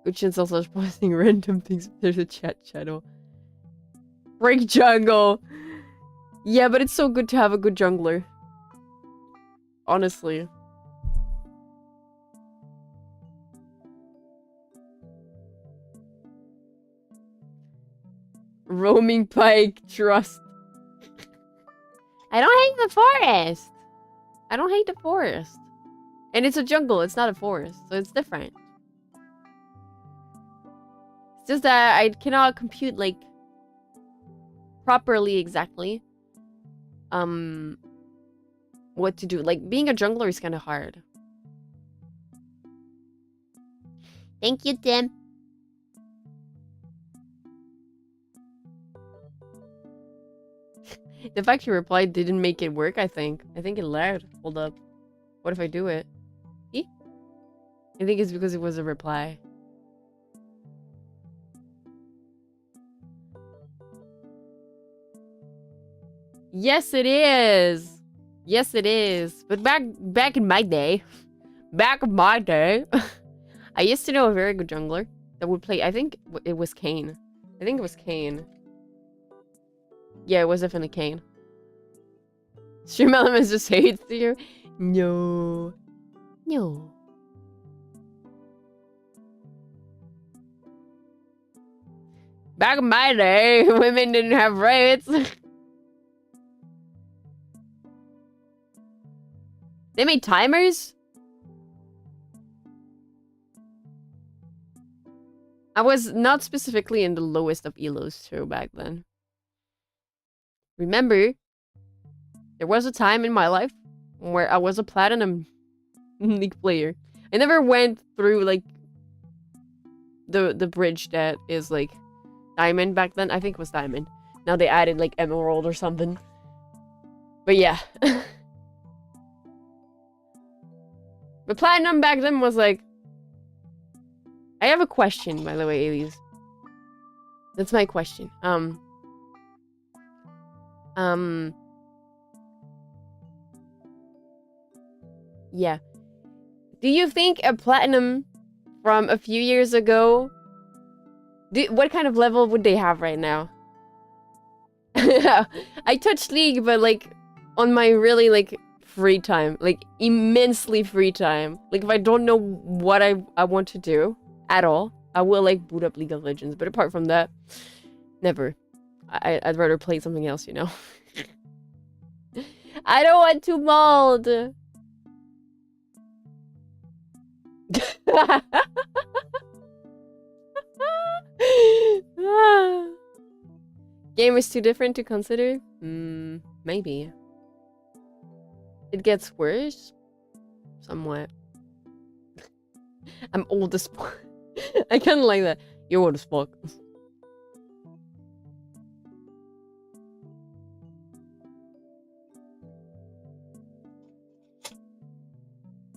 Which is also posting random things. There's a chat channel. Break jungle. Yeah, but it's so good to have a good jungler. Honestly. Roaming pike, trust. I don't hate the forest. I don't hate the forest. And it's a jungle, it's not a forest, so it's different. It's just that I cannot compute, like, properly exactly what to do. Like, being a jungler is kind of hard. Thank you, Tim. The fact you replied didn't make it work, I think. I think it lagged. Hold up. What if I do it? See? I think it's because it was a reply. Yes, it is. Yes, it is. But back in my day, Back in my day, I used to know a very good jungler that would play. I think it was Kane. I think it was Kane. Yeah, it was definitely Kane. Stream Elements just hates you. No. No. Back in my day, women didn't have rights. They made timers? I was not specifically in the lowest of elos too back then. Remember, there was a time in my life where I was a platinum league player. I never went through like the bridge that is like diamond back then. I think it was diamond. Now they added like emerald or something. But yeah. But platinum back then was like... I have a question, by the way, Elise. That's my question. Yeah. Do you think a platinum from a few years ago... what kind of level would they have right now? I touch League, but like on my really like free time. Like immensely free time. Like if I don't know what I want to do at all, I will like boot up League of Legends. But apart from that, never. I'd rather play something else, you know? I don't want to mold! Game is too different to consider? Maybe. It gets worse? Somewhat. I'm old as fuck. I kinda like that. You're old as fuck.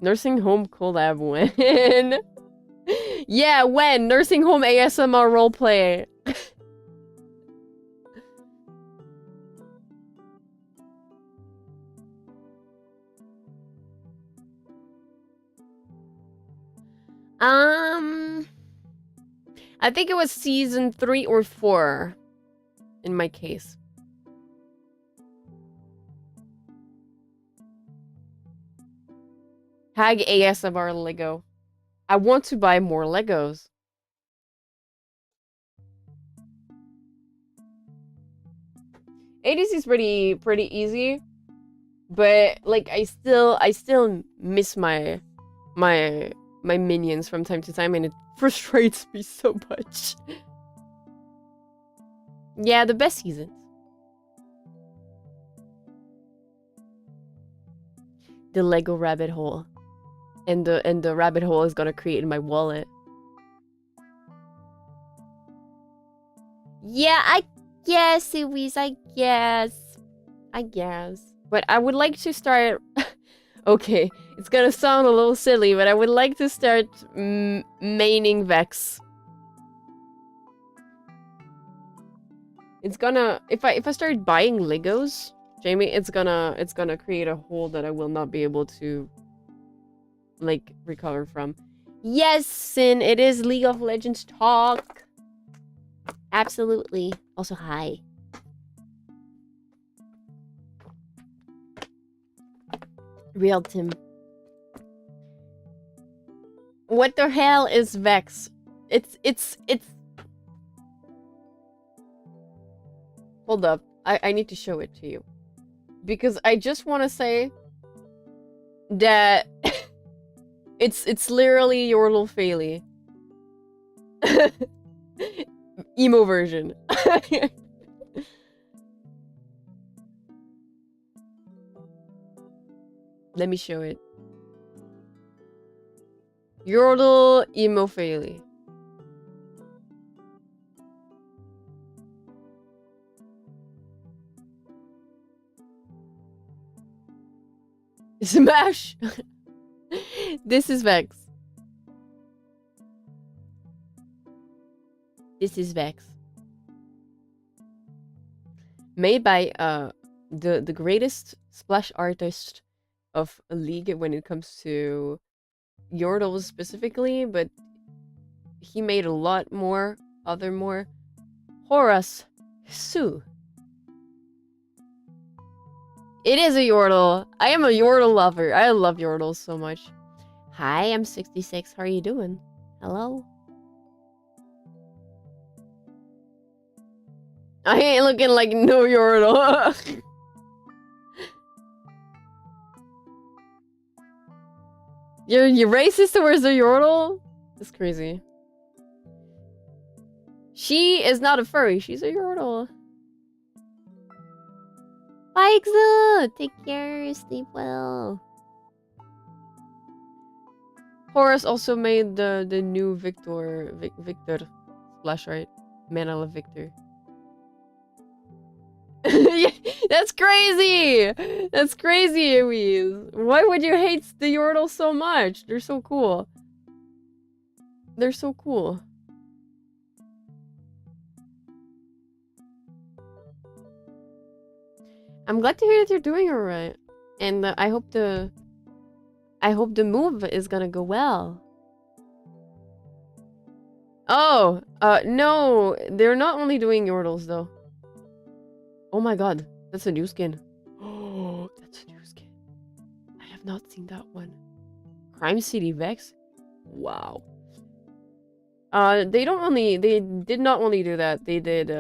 Nursing home collab when? Yeah, when? Nursing home ASMR roleplay. I think it was season 3 or 4 in my case. Hag ASMR Lego. I want to buy more Legos. ADC is pretty easy, but like I still miss my minions from time to time, and it frustrates me so much. Yeah, the best seasons. The Lego rabbit hole. And the rabbit hole is gonna create in my wallet. Yeah, I guess, Louise, I guess. But I would like to start... Okay, it's gonna sound a little silly, but I would like to start maining Vex. It's gonna... If I start buying Legos, Jamie, it's gonna create a hole that I will not be able to like recover from. Yes, Sin, it is League of Legends talk. Absolutely. Also, hi. Real Tim. What the hell is Vex? It's Hold up. I need to show it to you. Because I just want to say that it's literally your little Faelie. Emo version. Let me show it. Yordle Emo Faelie. Smash! This is Vex. This is Vex. Made by the greatest splash artist of a league when it comes to yordles specifically, but he made a lot more, more. Horus Sue. It is a yordle. I am a yordle lover. I love yordles so much. Hi, I'm 66. How are you doing? Hello? I ain't looking like no yordle. You're racist towards the yordle? That's crazy. She is not a furry. She's a yordle. Bye, Exo! Take care. Sleep well. Horus also made the new Victor splash art. Man, I love Victor. Yeah, that's crazy! That's crazy, Ewies. Why would you hate the yordles so much? They're so cool. They're so cool. I'm glad to hear that you're doing alright. And I hope the move is gonna go well. Oh, no, they're not only doing yordles though. Oh my god, that's a new skin. Oh, that's a new skin. I have not seen that one. Crime City Vex? Wow. They did not only do that, they did,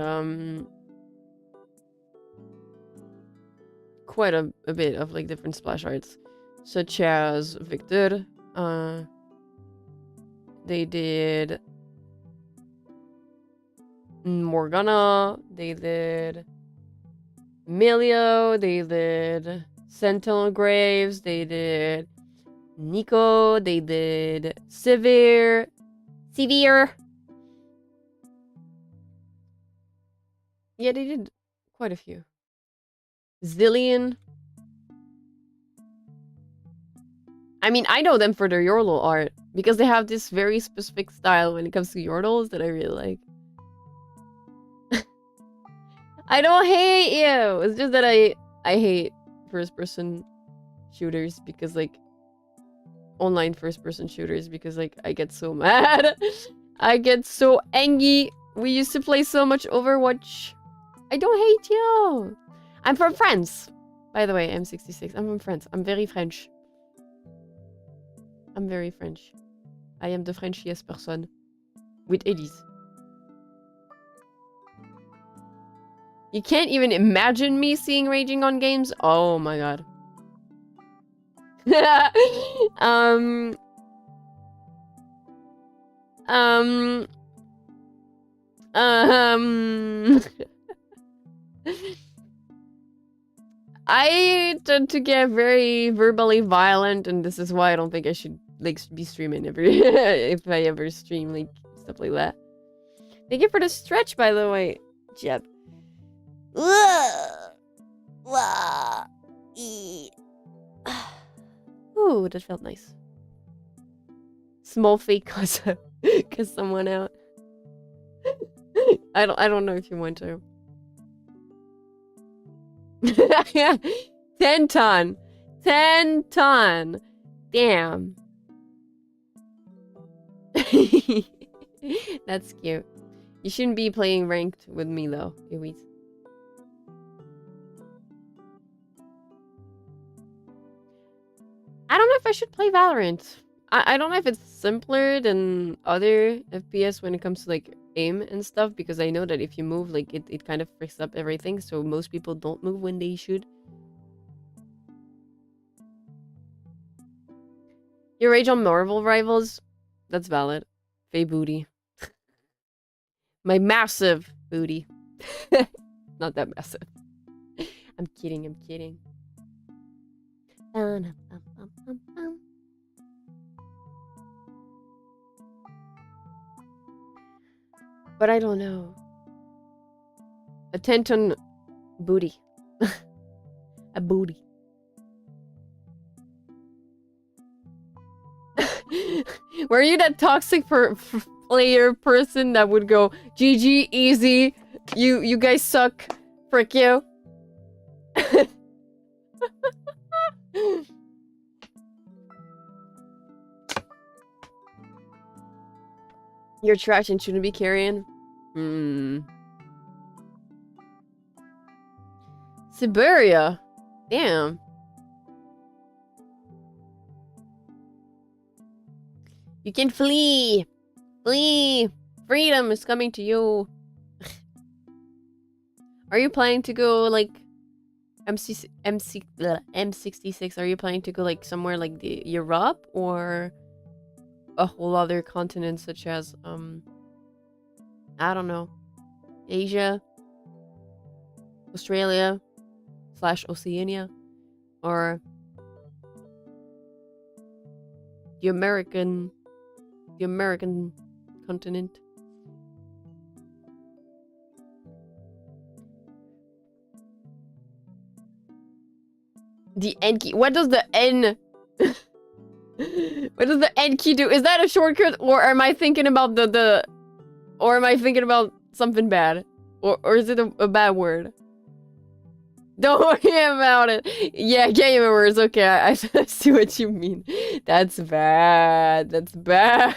quite a bit of, like, different splash arts. Such as Victor, they did Morgana, they did Emilio, they did Sentinel Graves, they did Nico, they did Severe. Yeah, they did quite a few. Zillion. I mean, I know them for their yordle art because they have this very specific style when it comes to yordles that I really like. I don't hate you. It's just that I hate first-person shooters because, like, online first-person shooters because, like, I get so mad. I get so angry. We used to play so much Overwatch. I don't hate you. I'm from France. By the way, I'm 66. I'm from France. I'm very French. I'm very French. I am the Frenchiest person. With 80s. You can't even imagine me seeing raging on games? Oh my god. I tend to get very verbally violent, and this is why I don't think I should, like, be streaming every if I ever stream, like, stuff like that. Thank you for the stretch, by the way, Jeb. Ooh, that felt nice. Small fake cuss someone out. I don't know if you want to. 10 ton. 10 ton. Damn. That's cute. You shouldn't be playing ranked with me though, Ewies. I don't know if I should play Valorant. I don't know if it's simpler than other FPS when it comes to, like, aim and stuff, because I know that if you move, like, it kind of freaks up everything, so most people don't move when they should. You rage on Marvel Rivals? That's valid. Faye booty. My massive booty. Not that massive. I'm kidding, I'm kidding. But I don't know. A 10-ton booty. A booty. Were you that toxic player person that would go, GG, easy, you guys suck, frick you? You're trash and shouldn't be carrying. Siberia. Damn. You can flee. Flee. Freedom is coming to you. Are you planning to go like M66? Are you planning to go like somewhere like Europe or a whole other continent such as I don't know, Asia, Australia / Oceania, or the American continent? The N key. What does the N? What does the N key do? Is that a shortcut, or am I thinking about or am I thinking about something bad, or is it a bad word? Don't worry about it. Yeah, game words. Okay, I see what you mean. That's bad. That's bad.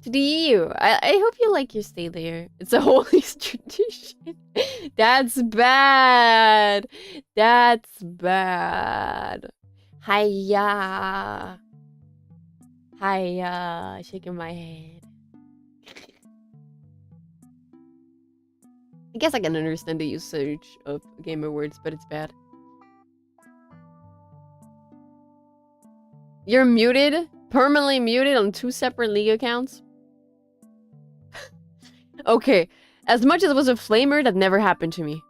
To the EU. I hope you like your stay there. It's a holy tradition. That's bad. That's bad. Hiya. Hiya. Shaking my head. I guess I can understand the usage of gamer words, but it's bad. You're muted? Permanently muted on 2 separate league accounts? Okay, as much as it was a flamer, that never happened to me.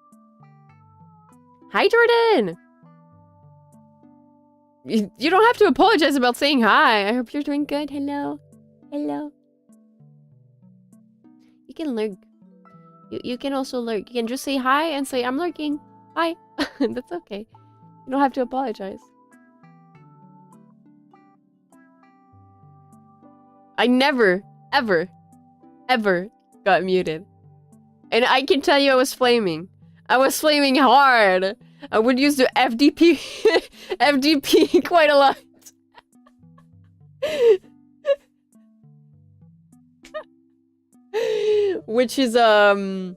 Hi, Jordan! You don't have to apologize about saying hi. I hope you're doing good. Hello. Hello. You can lurk. You can also lurk. You can just say hi and say, I'm lurking. Hi. That's okay. You don't have to apologize. I never, ever, ever got muted. And I can tell you I was flaming. I was flaming hard. I would use the FDP FDP quite a lot. Which is FDP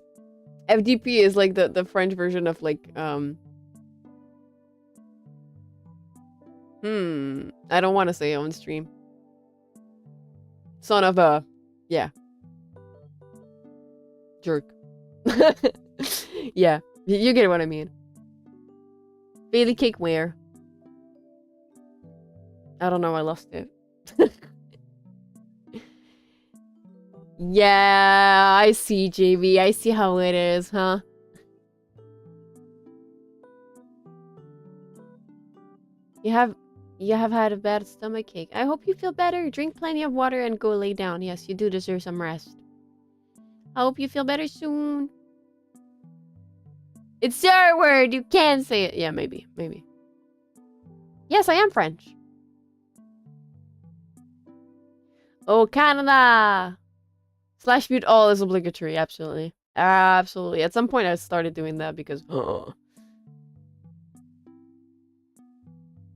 is like the French version of like I don't want to say on stream. Son of a yeah. Jerk. Yeah, you get what I mean. Faelie cake where? I don't know, I lost it. Yeah, I see, JV. I see how it is, huh? You have had a bad stomach ache. I hope you feel better. Drink plenty of water and go lay down. Yes, you do deserve some rest. I hope you feel better soon. It's your word. You can say it. Yeah, maybe. Maybe. Yes, I am French. Oh, Canada. / mute all is obligatory. Absolutely. Absolutely. At some point, I started doing that because...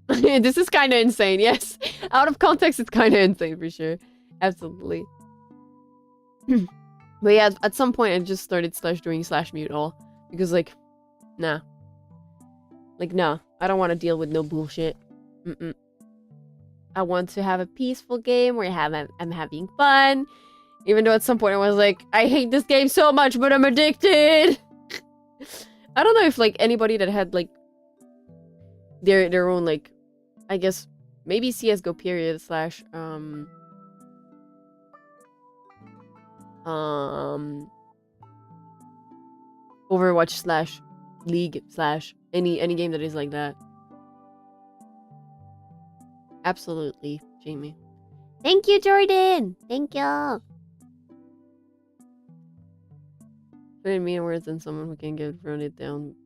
This is kind of insane. Yes. Out of context, it's kind of insane for sure. Absolutely. But yeah, at some point, I just started doing / mute all. Because, like, nah. Like, nah. I don't want to deal with no bullshit. I want to have a peaceful game where I'm having fun. Even though at some point I was like, I hate this game so much, but I'm addicted. I don't know if like anybody that had like their own like, I guess maybe CS:GO period / Overwatch / League / any game that is like that. Absolutely, Jamie. Thank you, Jordan. Thank you. Putting me in worse than someone who can run it down.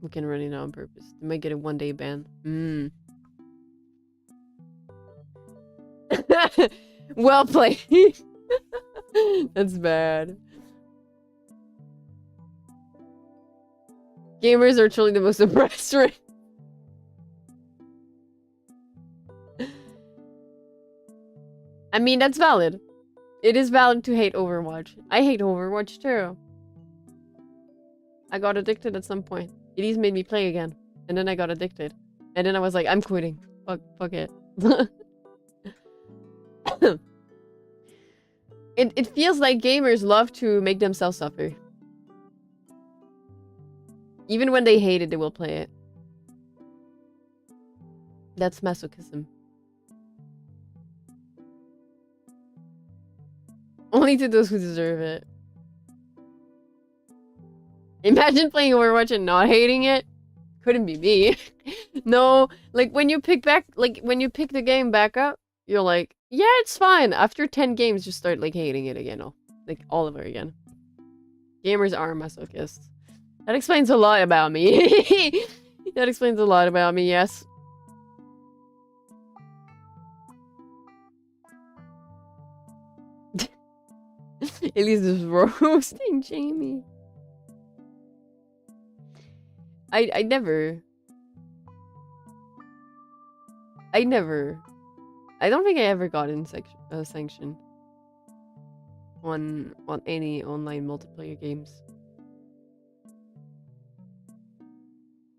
Who can run it on purpose. They might get a 1-day ban. Well played. That's bad. Gamers are truly the most oppressed, right? I mean, that's valid. It is valid to hate Overwatch. I hate Overwatch too. I got addicted at some point. It even made me play again. And then I got addicted. And then I was like, I'm quitting. Fuck it. It feels like gamers love to make themselves suffer. Even when they hate it, they will play it. That's masochism. Only to those who deserve it. Imagine playing Overwatch and not hating it. Couldn't be me. No, like when you pick the game back up, you're like, yeah, it's fine. After 10 games, you start like hating it again. Like all over again. Gamers are masochists. That explains a lot about me. That explains a lot about me, yes. Elise is roasting Jamie. I never. I don't think I ever got in sanction on any online multiplayer games.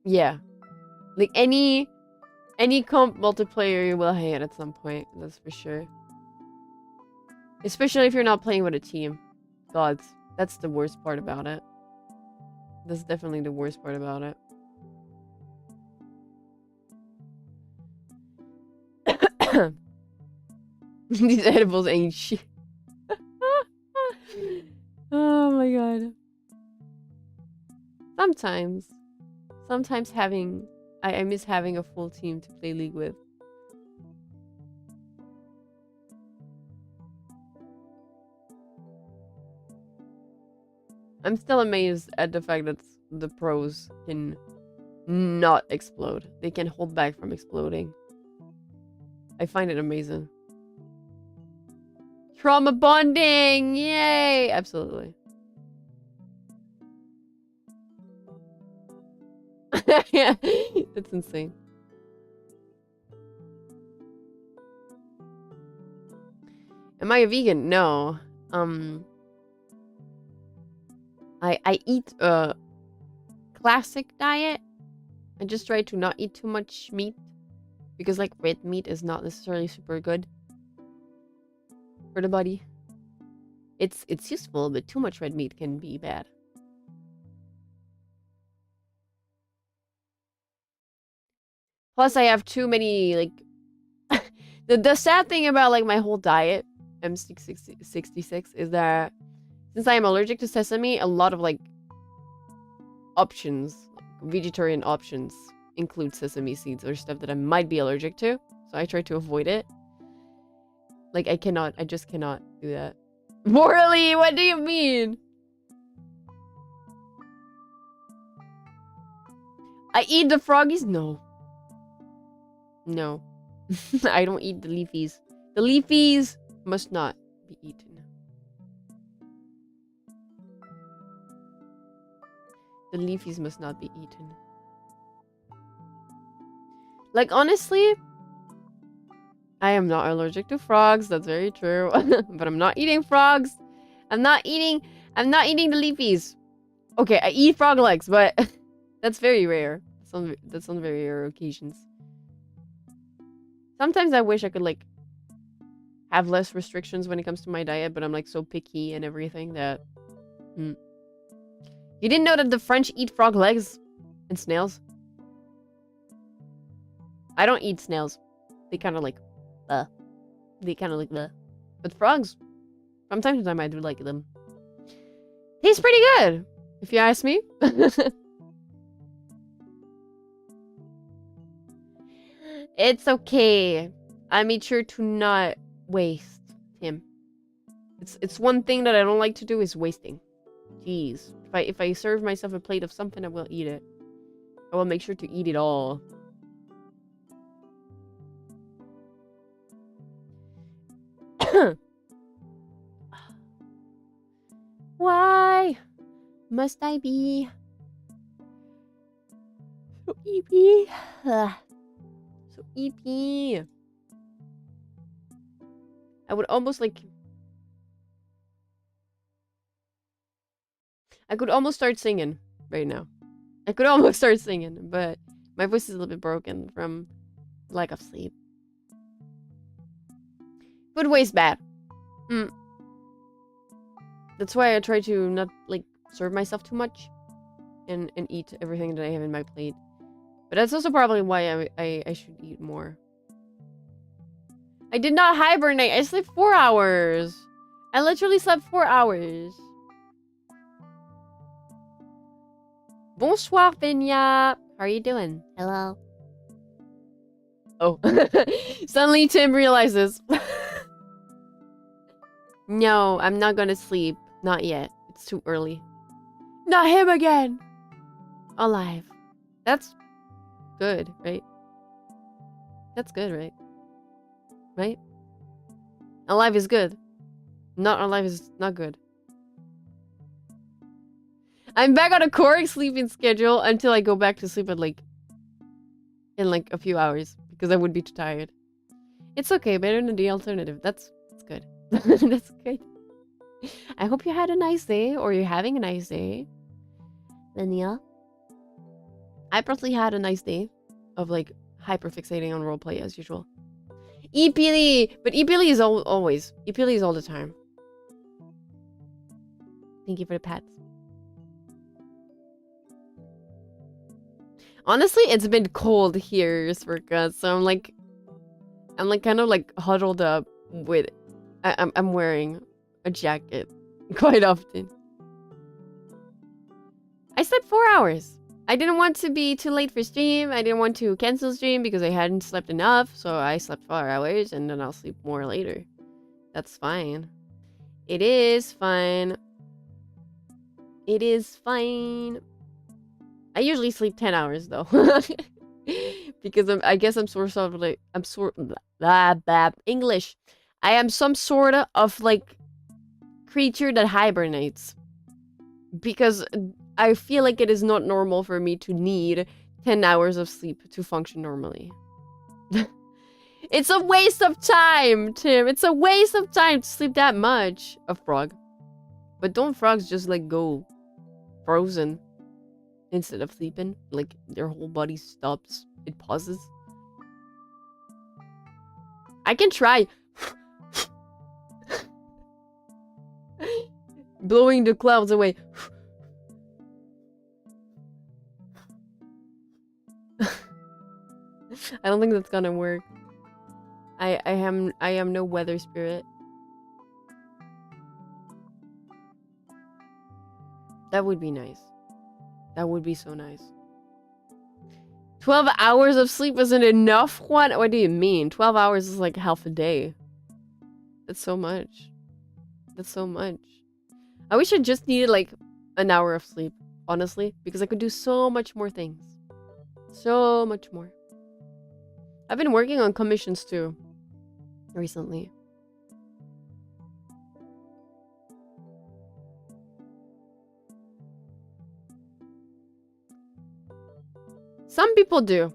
Yeah, like any comp multiplayer you will hate at some point. That's for sure. Especially if you're not playing with a team. God, that's the worst part about it. That's definitely the worst part about it. These edibles ain't shit. Oh my god. Sometimes having... I miss having a full team to play League with. I'm still amazed at the fact that the pros can not explode. They can hold back from exploding. I find it amazing. Trauma bonding! Yay! Absolutely. Yeah, that's insane. Am I a vegan? No. I eat a classic diet. I just try to not eat too much meat. Because like red meat is not necessarily super good for the body. It's useful, but too much red meat can be bad. Plus I have too many like the sad thing about like my whole diet, M666, is that since I am allergic to sesame, a lot of like options, like, vegetarian options include sesame seeds or stuff that I might be allergic to. So I try to avoid it. Like I just cannot do that. Morally, what do you mean? I eat the froggies? No. No. I don't eat the leafies. The leafies must not be eaten. The leafies must not be eaten. Like, honestly, I am not allergic to frogs. That's very true. But I'm not eating frogs. I'm not eating the leafies. Okay, I eat frog legs, but that's very rare. That's on very rare occasions. Sometimes I wish I could, like, have less restrictions when it comes to my diet, but I'm, like, so picky and everything that... You didn't know that the French eat frog legs and snails? I don't eat snails. They kind of, like, They kind of like, But frogs, from time to time, I do like them. Tastes pretty good, if you ask me. It's okay. I made sure to not waste him. It's one thing that I don't like to do is wasting. Jeez. If I serve myself a plate of something, I will eat it. I will make sure to eat it all. Why must I be so eepy? So eepy. I would almost like... I could almost start singing right now. I could almost start singing, but my voice is a little bit broken from lack of sleep. Food waste bad. That's why I try to not, like, serve myself too much and eat everything that I have in my plate. But that's also probably why I should eat more. I did not hibernate. I slept 4 hours. I literally slept 4 hours. Bonsoir, Venya. How are you doing? Hello. Oh. Suddenly Tim realizes. No, I'm not gonna sleep. Not yet. It's too early. Not him again. Alive. That's good, right? That's good, right? Right? Alive is good. Not alive is not good. I'm back on a correct sleeping schedule until I go back to sleep at in a few hours because I would be too tired. It's okay, better than the alternative. That's good. That's good. I hope you had a nice day or you're having a nice day. Lenia. I personally had a nice day of hyper fixating on roleplay as usual. Epili! But Epili is always. Epili is all the time. Thank you for the pats. Honestly, it's been cold here, Svirka, so I'm kind of huddled up with I'm wearing a jacket quite often. I slept 4 hours. I didn't want to be too late for stream. I didn't want to cancel stream because I hadn't slept enough, so I slept 4 hours and then I'll sleep more later. That's fine. It is fine. It is fine. I usually sleep 10 hours though. Because I guess I'm sort of English. I am some sort of creature that hibernates. Because I feel like it is not normal for me to need 10 hours of sleep to function normally. It's a waste of time, Tim. It's a waste of time to sleep that much. A frog. But don't frogs just go frozen instead of sleeping? Their whole body stops. It pauses. I can try. Blowing the clouds away. I don't think that's gonna work. I am no weather spirit. That would be nice. That would be so nice. 12 hours of sleep isn't enough? What do you mean? 12 hours is like half a day. That's so much. That's so much. I wish I just needed an hour of sleep, honestly, because I could do so much more things. So much more. I've been working on commissions too recently. Some people do.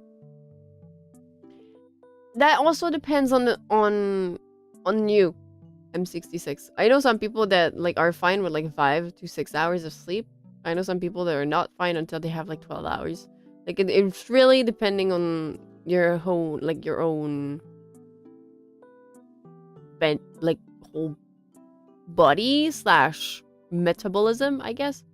That also depends on you, M66. I know some people that are fine with 5 to 6 hours of sleep. I know some people that are not fine until they have 12 hours. It's really depending on your whole your own whole body / metabolism, I guess.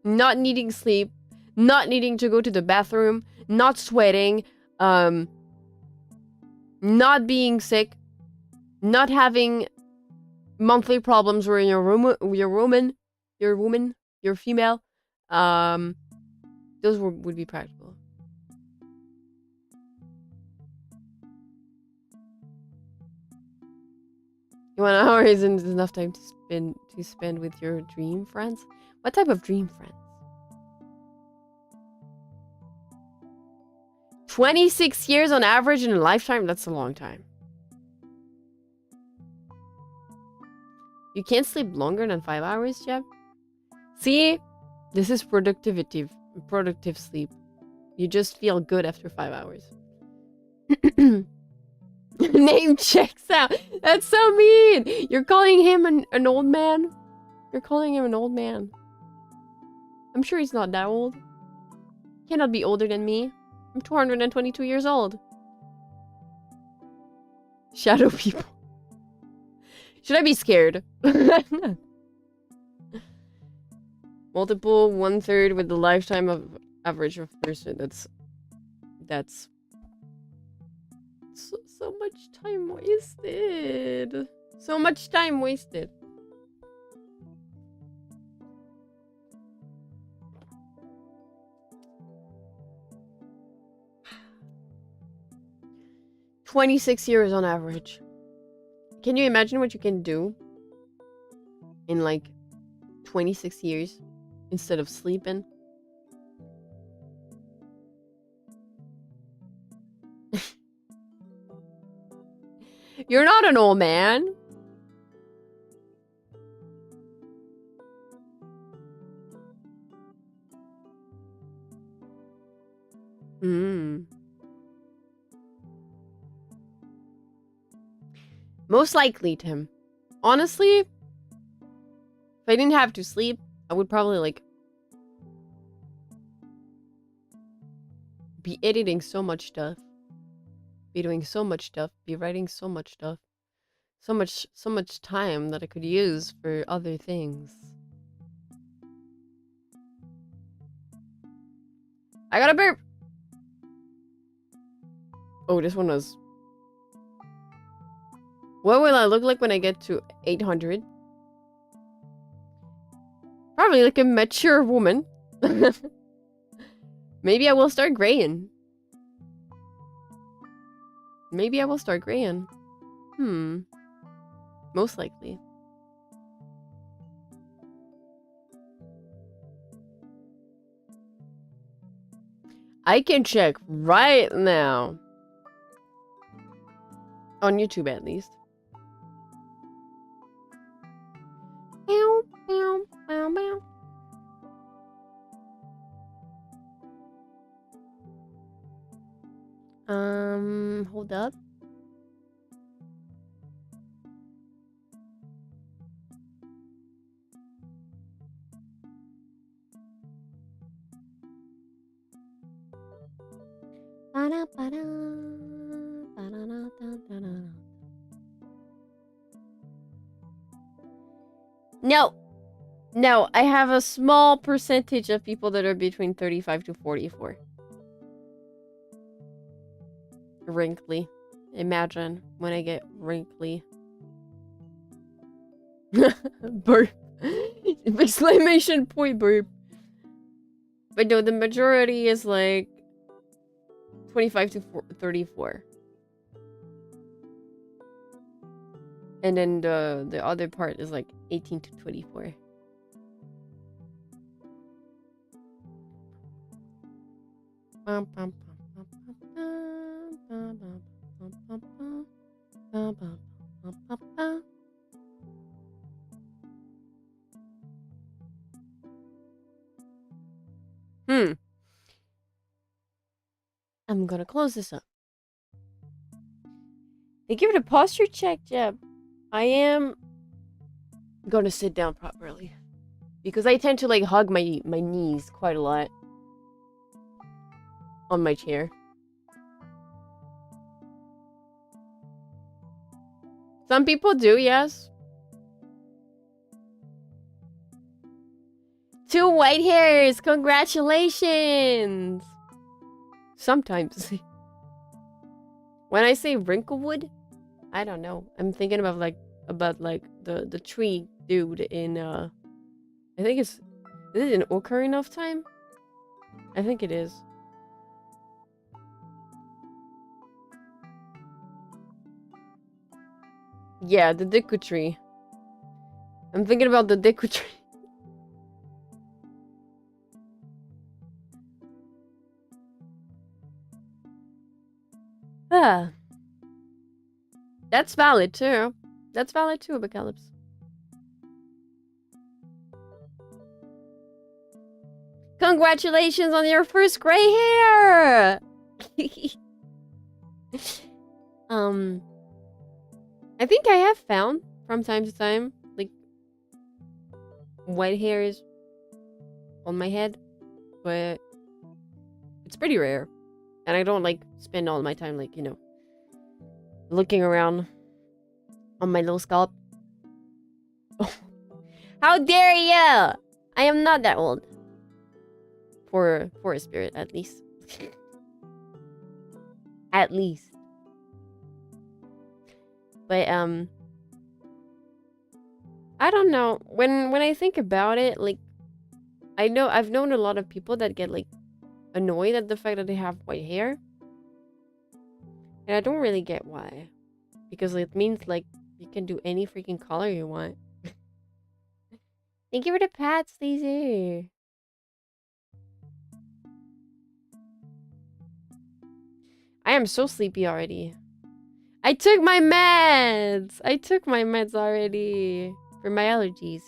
Not needing sleep, not needing to go to the bathroom, not sweating, not being sick, not having monthly problems where you're female. Those would be practical. One hour isn't enough time to spend with your dream friends. What type of dream friends? 26 years on average in a lifetime? That's a long time. You can't sleep longer than 5 hours, Jeb? See? This is productive sleep. You just feel good after 5 hours. Name checks out. That's so mean. You're calling him an old man? You're calling him an old man. I'm sure he's not that old. He cannot be older than me. I'm 222 years old. Shadow people. Should I be scared? Multiple 1/3 with the lifetime of average of person. That's so much time wasted. So much time wasted. "26 years on average." Can you imagine what you can do in like 26 years instead of sleeping? You're not an old man. Most likely, Tim. Honestly, if I didn't have to sleep, I would probably like be editing so much stuff, be doing so much stuff, be writing so much stuff, so much time that I could use for other things. I got a burp. Oh, this one was. What will I look like when I get to 800? Probably like a mature woman. Maybe I will start graying. Maybe I will start graying. Most likely. I can check right now. On YouTube, at least. Meow, meow, meow, meow. Hold up. No. No, I have a small percentage of people that are between 35 to 44. Wrinkly. Imagine when I get wrinkly. Burp. Exclamation point burp. But no, the majority is like 25 to 34. And then the other part is like 18 to 24. I'm gonna close this up. They give it a posture check, Jeb. I am gonna sit down properly because I tend to like hug my knees quite a lot on my chair. Some people do, yes. 2 white hairs, congratulations. Sometimes. When I say wrinklewood, I don't know. I'm thinking about the tree dude in I think is it in Ocarina of Time? I think it is. Yeah, the Deku tree. I'm thinking about the Deku tree. Ah. That's valid too. That's valid too, Apocalypse. Congratulations on your first gray hair! I think I have found from time to time, like, white hairs on my head, but it's pretty rare. And I don't, like, spend all my time, like, you know, looking around on my little scalp. How dare you! I am not that old. For a spirit, at least. At least. But, I don't know. When I think about it, like, I've known a lot of people that get, like, annoyed at the fact that they have white hair. And I don't really get why. Because it means, like, you can do any freaking color you want. Thank you for the pats, Lazy. I am so sleepy already. I took my meds! I took my meds already. For my allergies.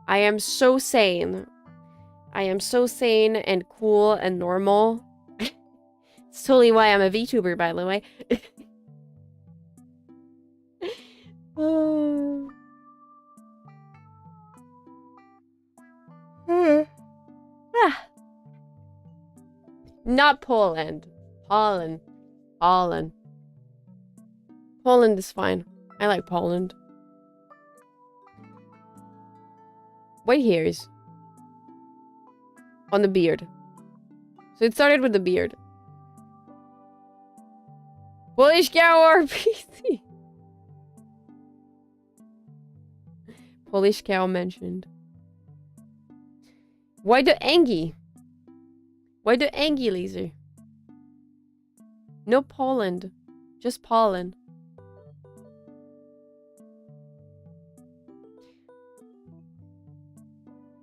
I am so sane. I am so sane and cool and normal. It's totally why I'm a VTuber, by the way. Not Poland. Poland. Poland. Poland is fine. I like Poland. White hairs. On the beard. So it started with the beard. Polish cow RPC. Polish cow mentioned. Why the Angie? Why the Angie laser? No Poland. Just pollen.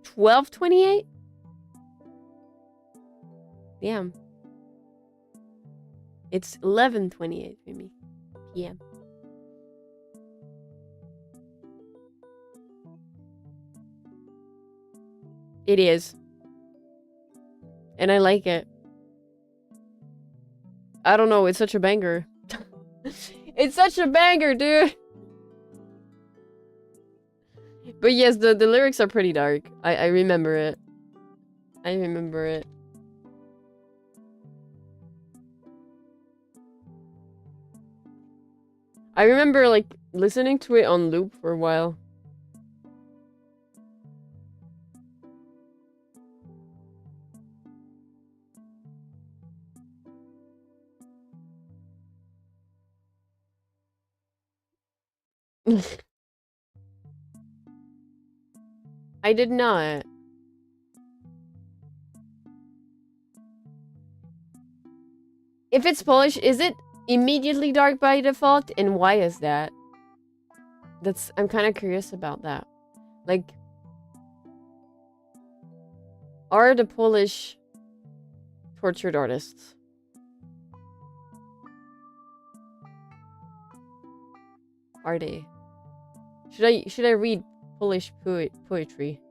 $12.28? Damn. It's 11:28 for me. PM. It is. And I like it. I don't know, it's such a banger. It's such a banger, dude! But yes, the lyrics are pretty dark. I remember it. I remember it. I remember, like, listening to it on loop for a while. I did not. If it's Polish, is it immediately dark by default? And why is that? I'm kind of curious about that. Like, are the Polish tortured artists? Are they? Should I read Polish poetry?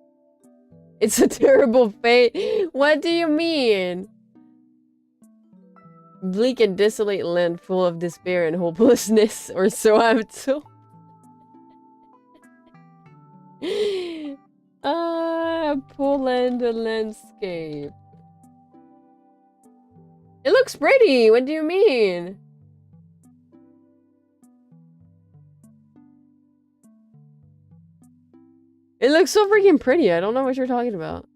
It's a terrible fate. What do you mean? Bleak and desolate land full of despair and hopelessness, or so I'm told. Poland landscape. It looks pretty. What do you mean? It looks so freaking pretty. I don't know what you're talking about.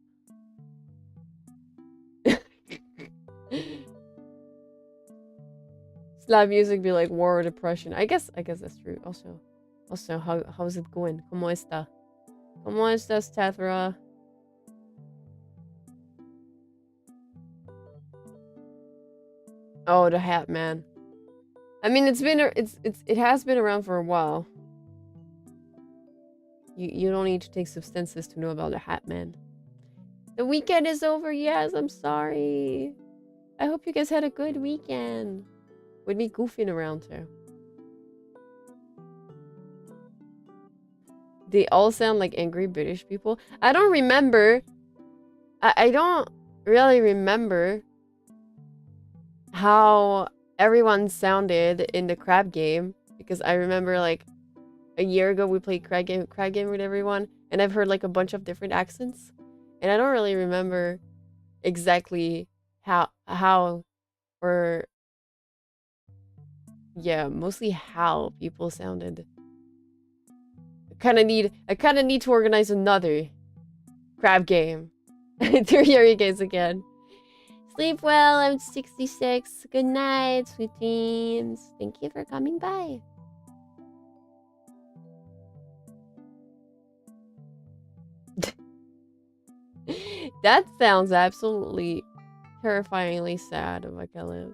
Slav music be like war or depression. I guess that's true. Also, how's it going? ¿Cómo está? ¿Cómo estás, Tathra? Oh, the Hat Man. I mean, it has been around for a while. You don't need to take substances to know about the Hat Man. The weekend is over. Yes, I'm sorry. I hope you guys had a good weekend. With me goofing around too. They all sound like angry British people. I don't remember. I don't really remember how everyone sounded in the crab game, because I remember like a year ago we played crab game with everyone, and I've heard like a bunch of different accents, and I don't really remember exactly how or yeah, mostly how people sounded. I kind of need to organize another crab game to hear you guys again. Sleep well. I'm 66. Good night, sweet dreams. Thank you for coming by. That sounds absolutely terrifyingly sad, Michaela.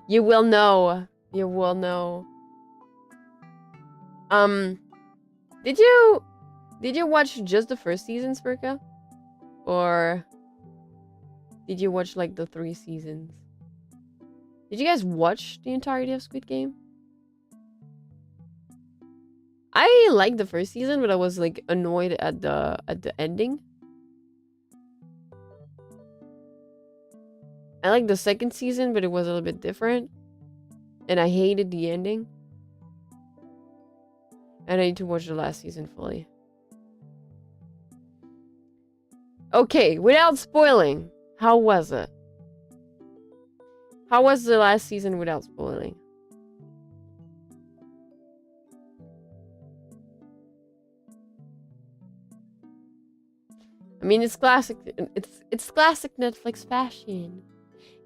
You will know. You will know. Did you watch just the first season, Spurka? Or did you watch like the 3 seasons? Did you guys watch the entirety of Squid Game? I liked the first season, but I was like annoyed at the ending. I liked the second season, but it was a little bit different. And I hated the ending. And I need to watch the last season fully. Okay, without spoiling, how was it? How was the last season without spoiling? I mean, it's classic. It's classic Netflix fashion.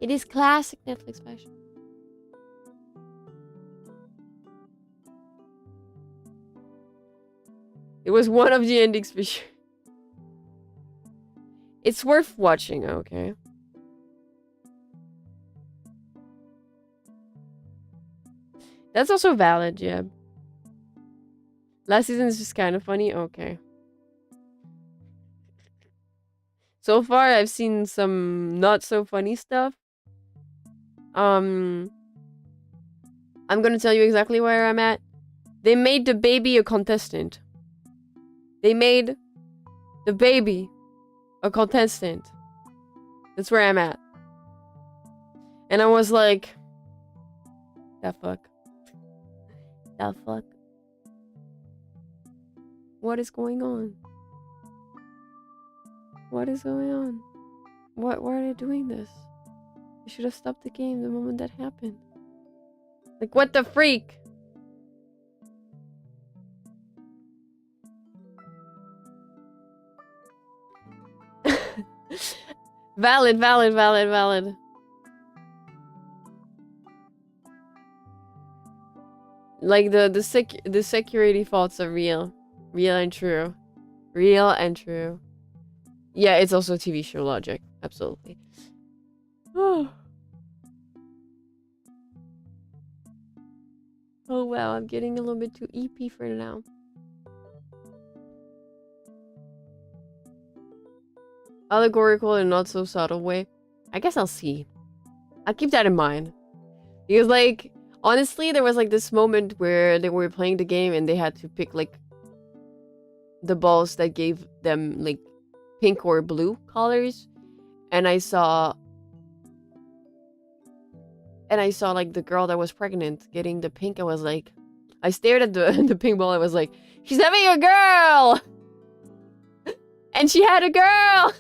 It is classic Netflix fashion. It was one of the endings for sure. It's worth watching, okay? That's also valid, yeah. Last season is just kind of funny, okay. So far, I've seen some not so funny stuff. I'm gonna tell you exactly where I'm at. They made the baby a contestant. They made the baby a contestant. That's where I'm at. And I was like, the fuck? The fuck? What is going on? What is going on? Why are they doing this? They should have stopped the game the moment that happened. Like, what the freak? Valid. Like the security faults are real. Real and true. Real and true. Yeah, it's also TV show logic. Absolutely. Oh wow, I'm getting a little bit too EP for now. Allegorical in not so subtle way. I guess I'll see. I'll keep that in mind. Because like, honestly, there was like this moment where they were playing the game and they had to pick like the balls that gave them like pink or blue colors. And I saw like the girl that was pregnant getting the pink. I stared at the pink ball. I was like, she's having a girl! And she had a girl!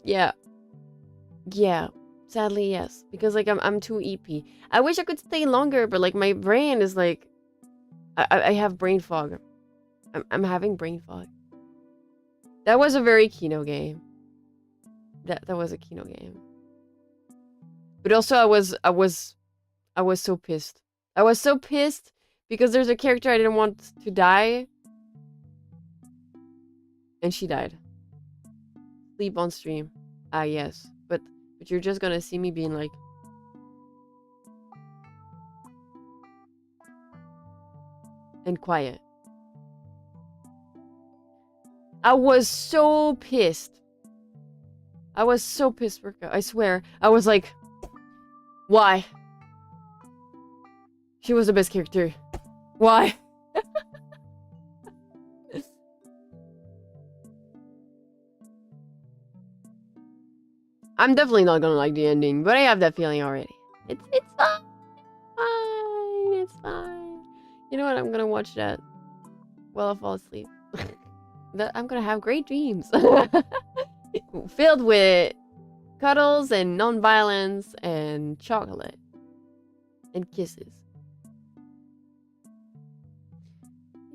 Yeah. Yeah. Sadly, yes. Because like I'm too EP. I wish I could stay longer, but like my brain is like I have brain fog. I'm having brain fog. That was a very Kino game. That was a Kino game. But also I was so pissed. I was so pissed because there's a character I didn't want to die. And she died. Sleep on stream. Ah, yes. But you're just gonna see me being like... and quiet. I was so pissed. I was so pissed, I swear. I was like, why? She was the best character. Why? I'm definitely not gonna like the ending, but I have that feeling already. It's fine. It's fine. You know what? I'm gonna watch that while I fall asleep. I'm gonna have great dreams. Filled with cuddles and non-violence and chocolate. And kisses.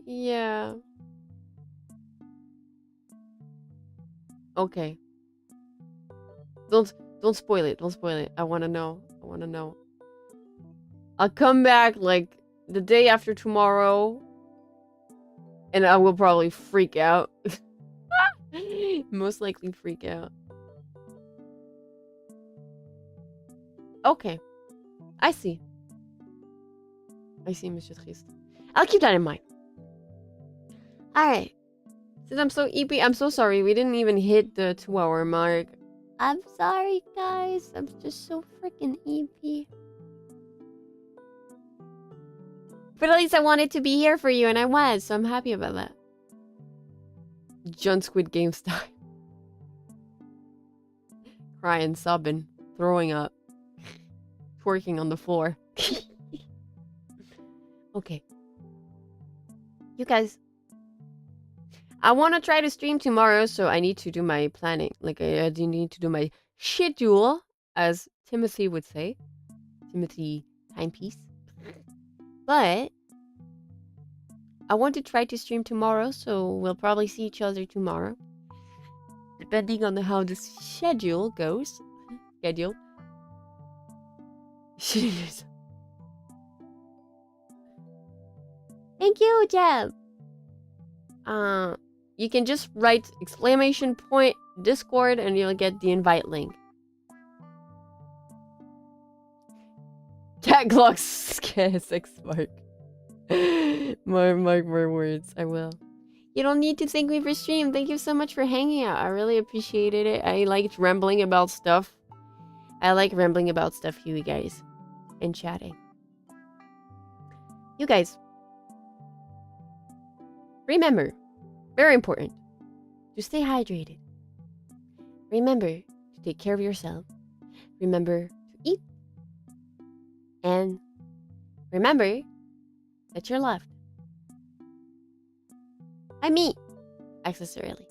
Yeah. Okay. Don't spoil it. Don't spoil it. I wanna know. I wanna know. I'll come back like the day after tomorrow. And I will probably freak out. Most likely freak out. Okay. I see. I see, Mr. Trist. I'll keep that in mind. Alright. Since I'm so EP, I'm so sorry. We didn't even hit the 2-hour mark. I'm sorry, guys. I'm just so freaking EP. But at least I wanted to be here for you, and I was, so I'm happy about that. John Squid Game style. Crying, sobbing, throwing up, twerking on the floor. Okay. You guys, I want to try to stream tomorrow, so I need to do my planning. Like, I do need to do my schedule, as Timothy would say. Timothy timepiece. But I want to try to stream tomorrow, so we'll probably see each other tomorrow. Depending on how the schedule goes. Schedule. Thank you, Jeb. You can just write exclamation point Discord and you'll get the invite link. Cat clock sex mark. Mark my words. I will. You don't need to thank me for stream. Thank you so much for hanging out. I really appreciated it. I liked rambling about stuff. I like rambling about stuff, you guys. And chatting. You guys. Remember. Very important. To stay hydrated. Remember to take care of yourself. Remember to eat. And remember that you're loved. I mean, accessorily.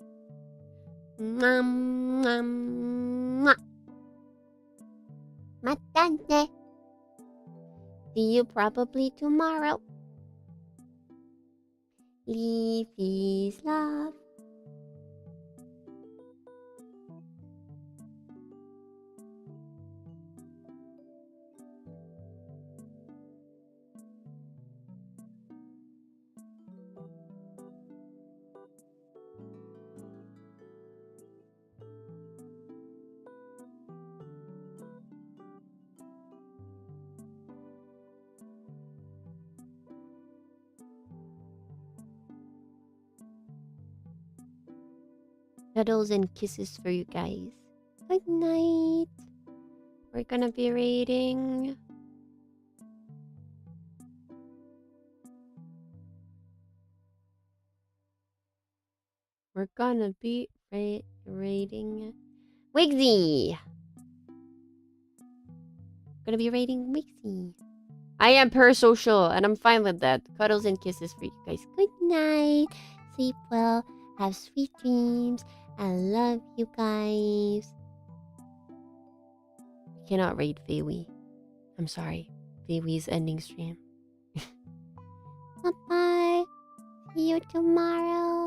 Matane. See you probably tomorrow. Leafy's love. Cuddles and kisses for you guys. Good night. We're gonna be rating. We're gonna be rating Wigsy. Gonna be rating Wigsy. I am parasocial and I'm fine with that. Cuddles and kisses for you guys. Good night. Sleep well. Have sweet dreams. I love you guys. I cannot rate Faelie. I'm sorry. Faelie's ending stream. Bye-bye. See you tomorrow.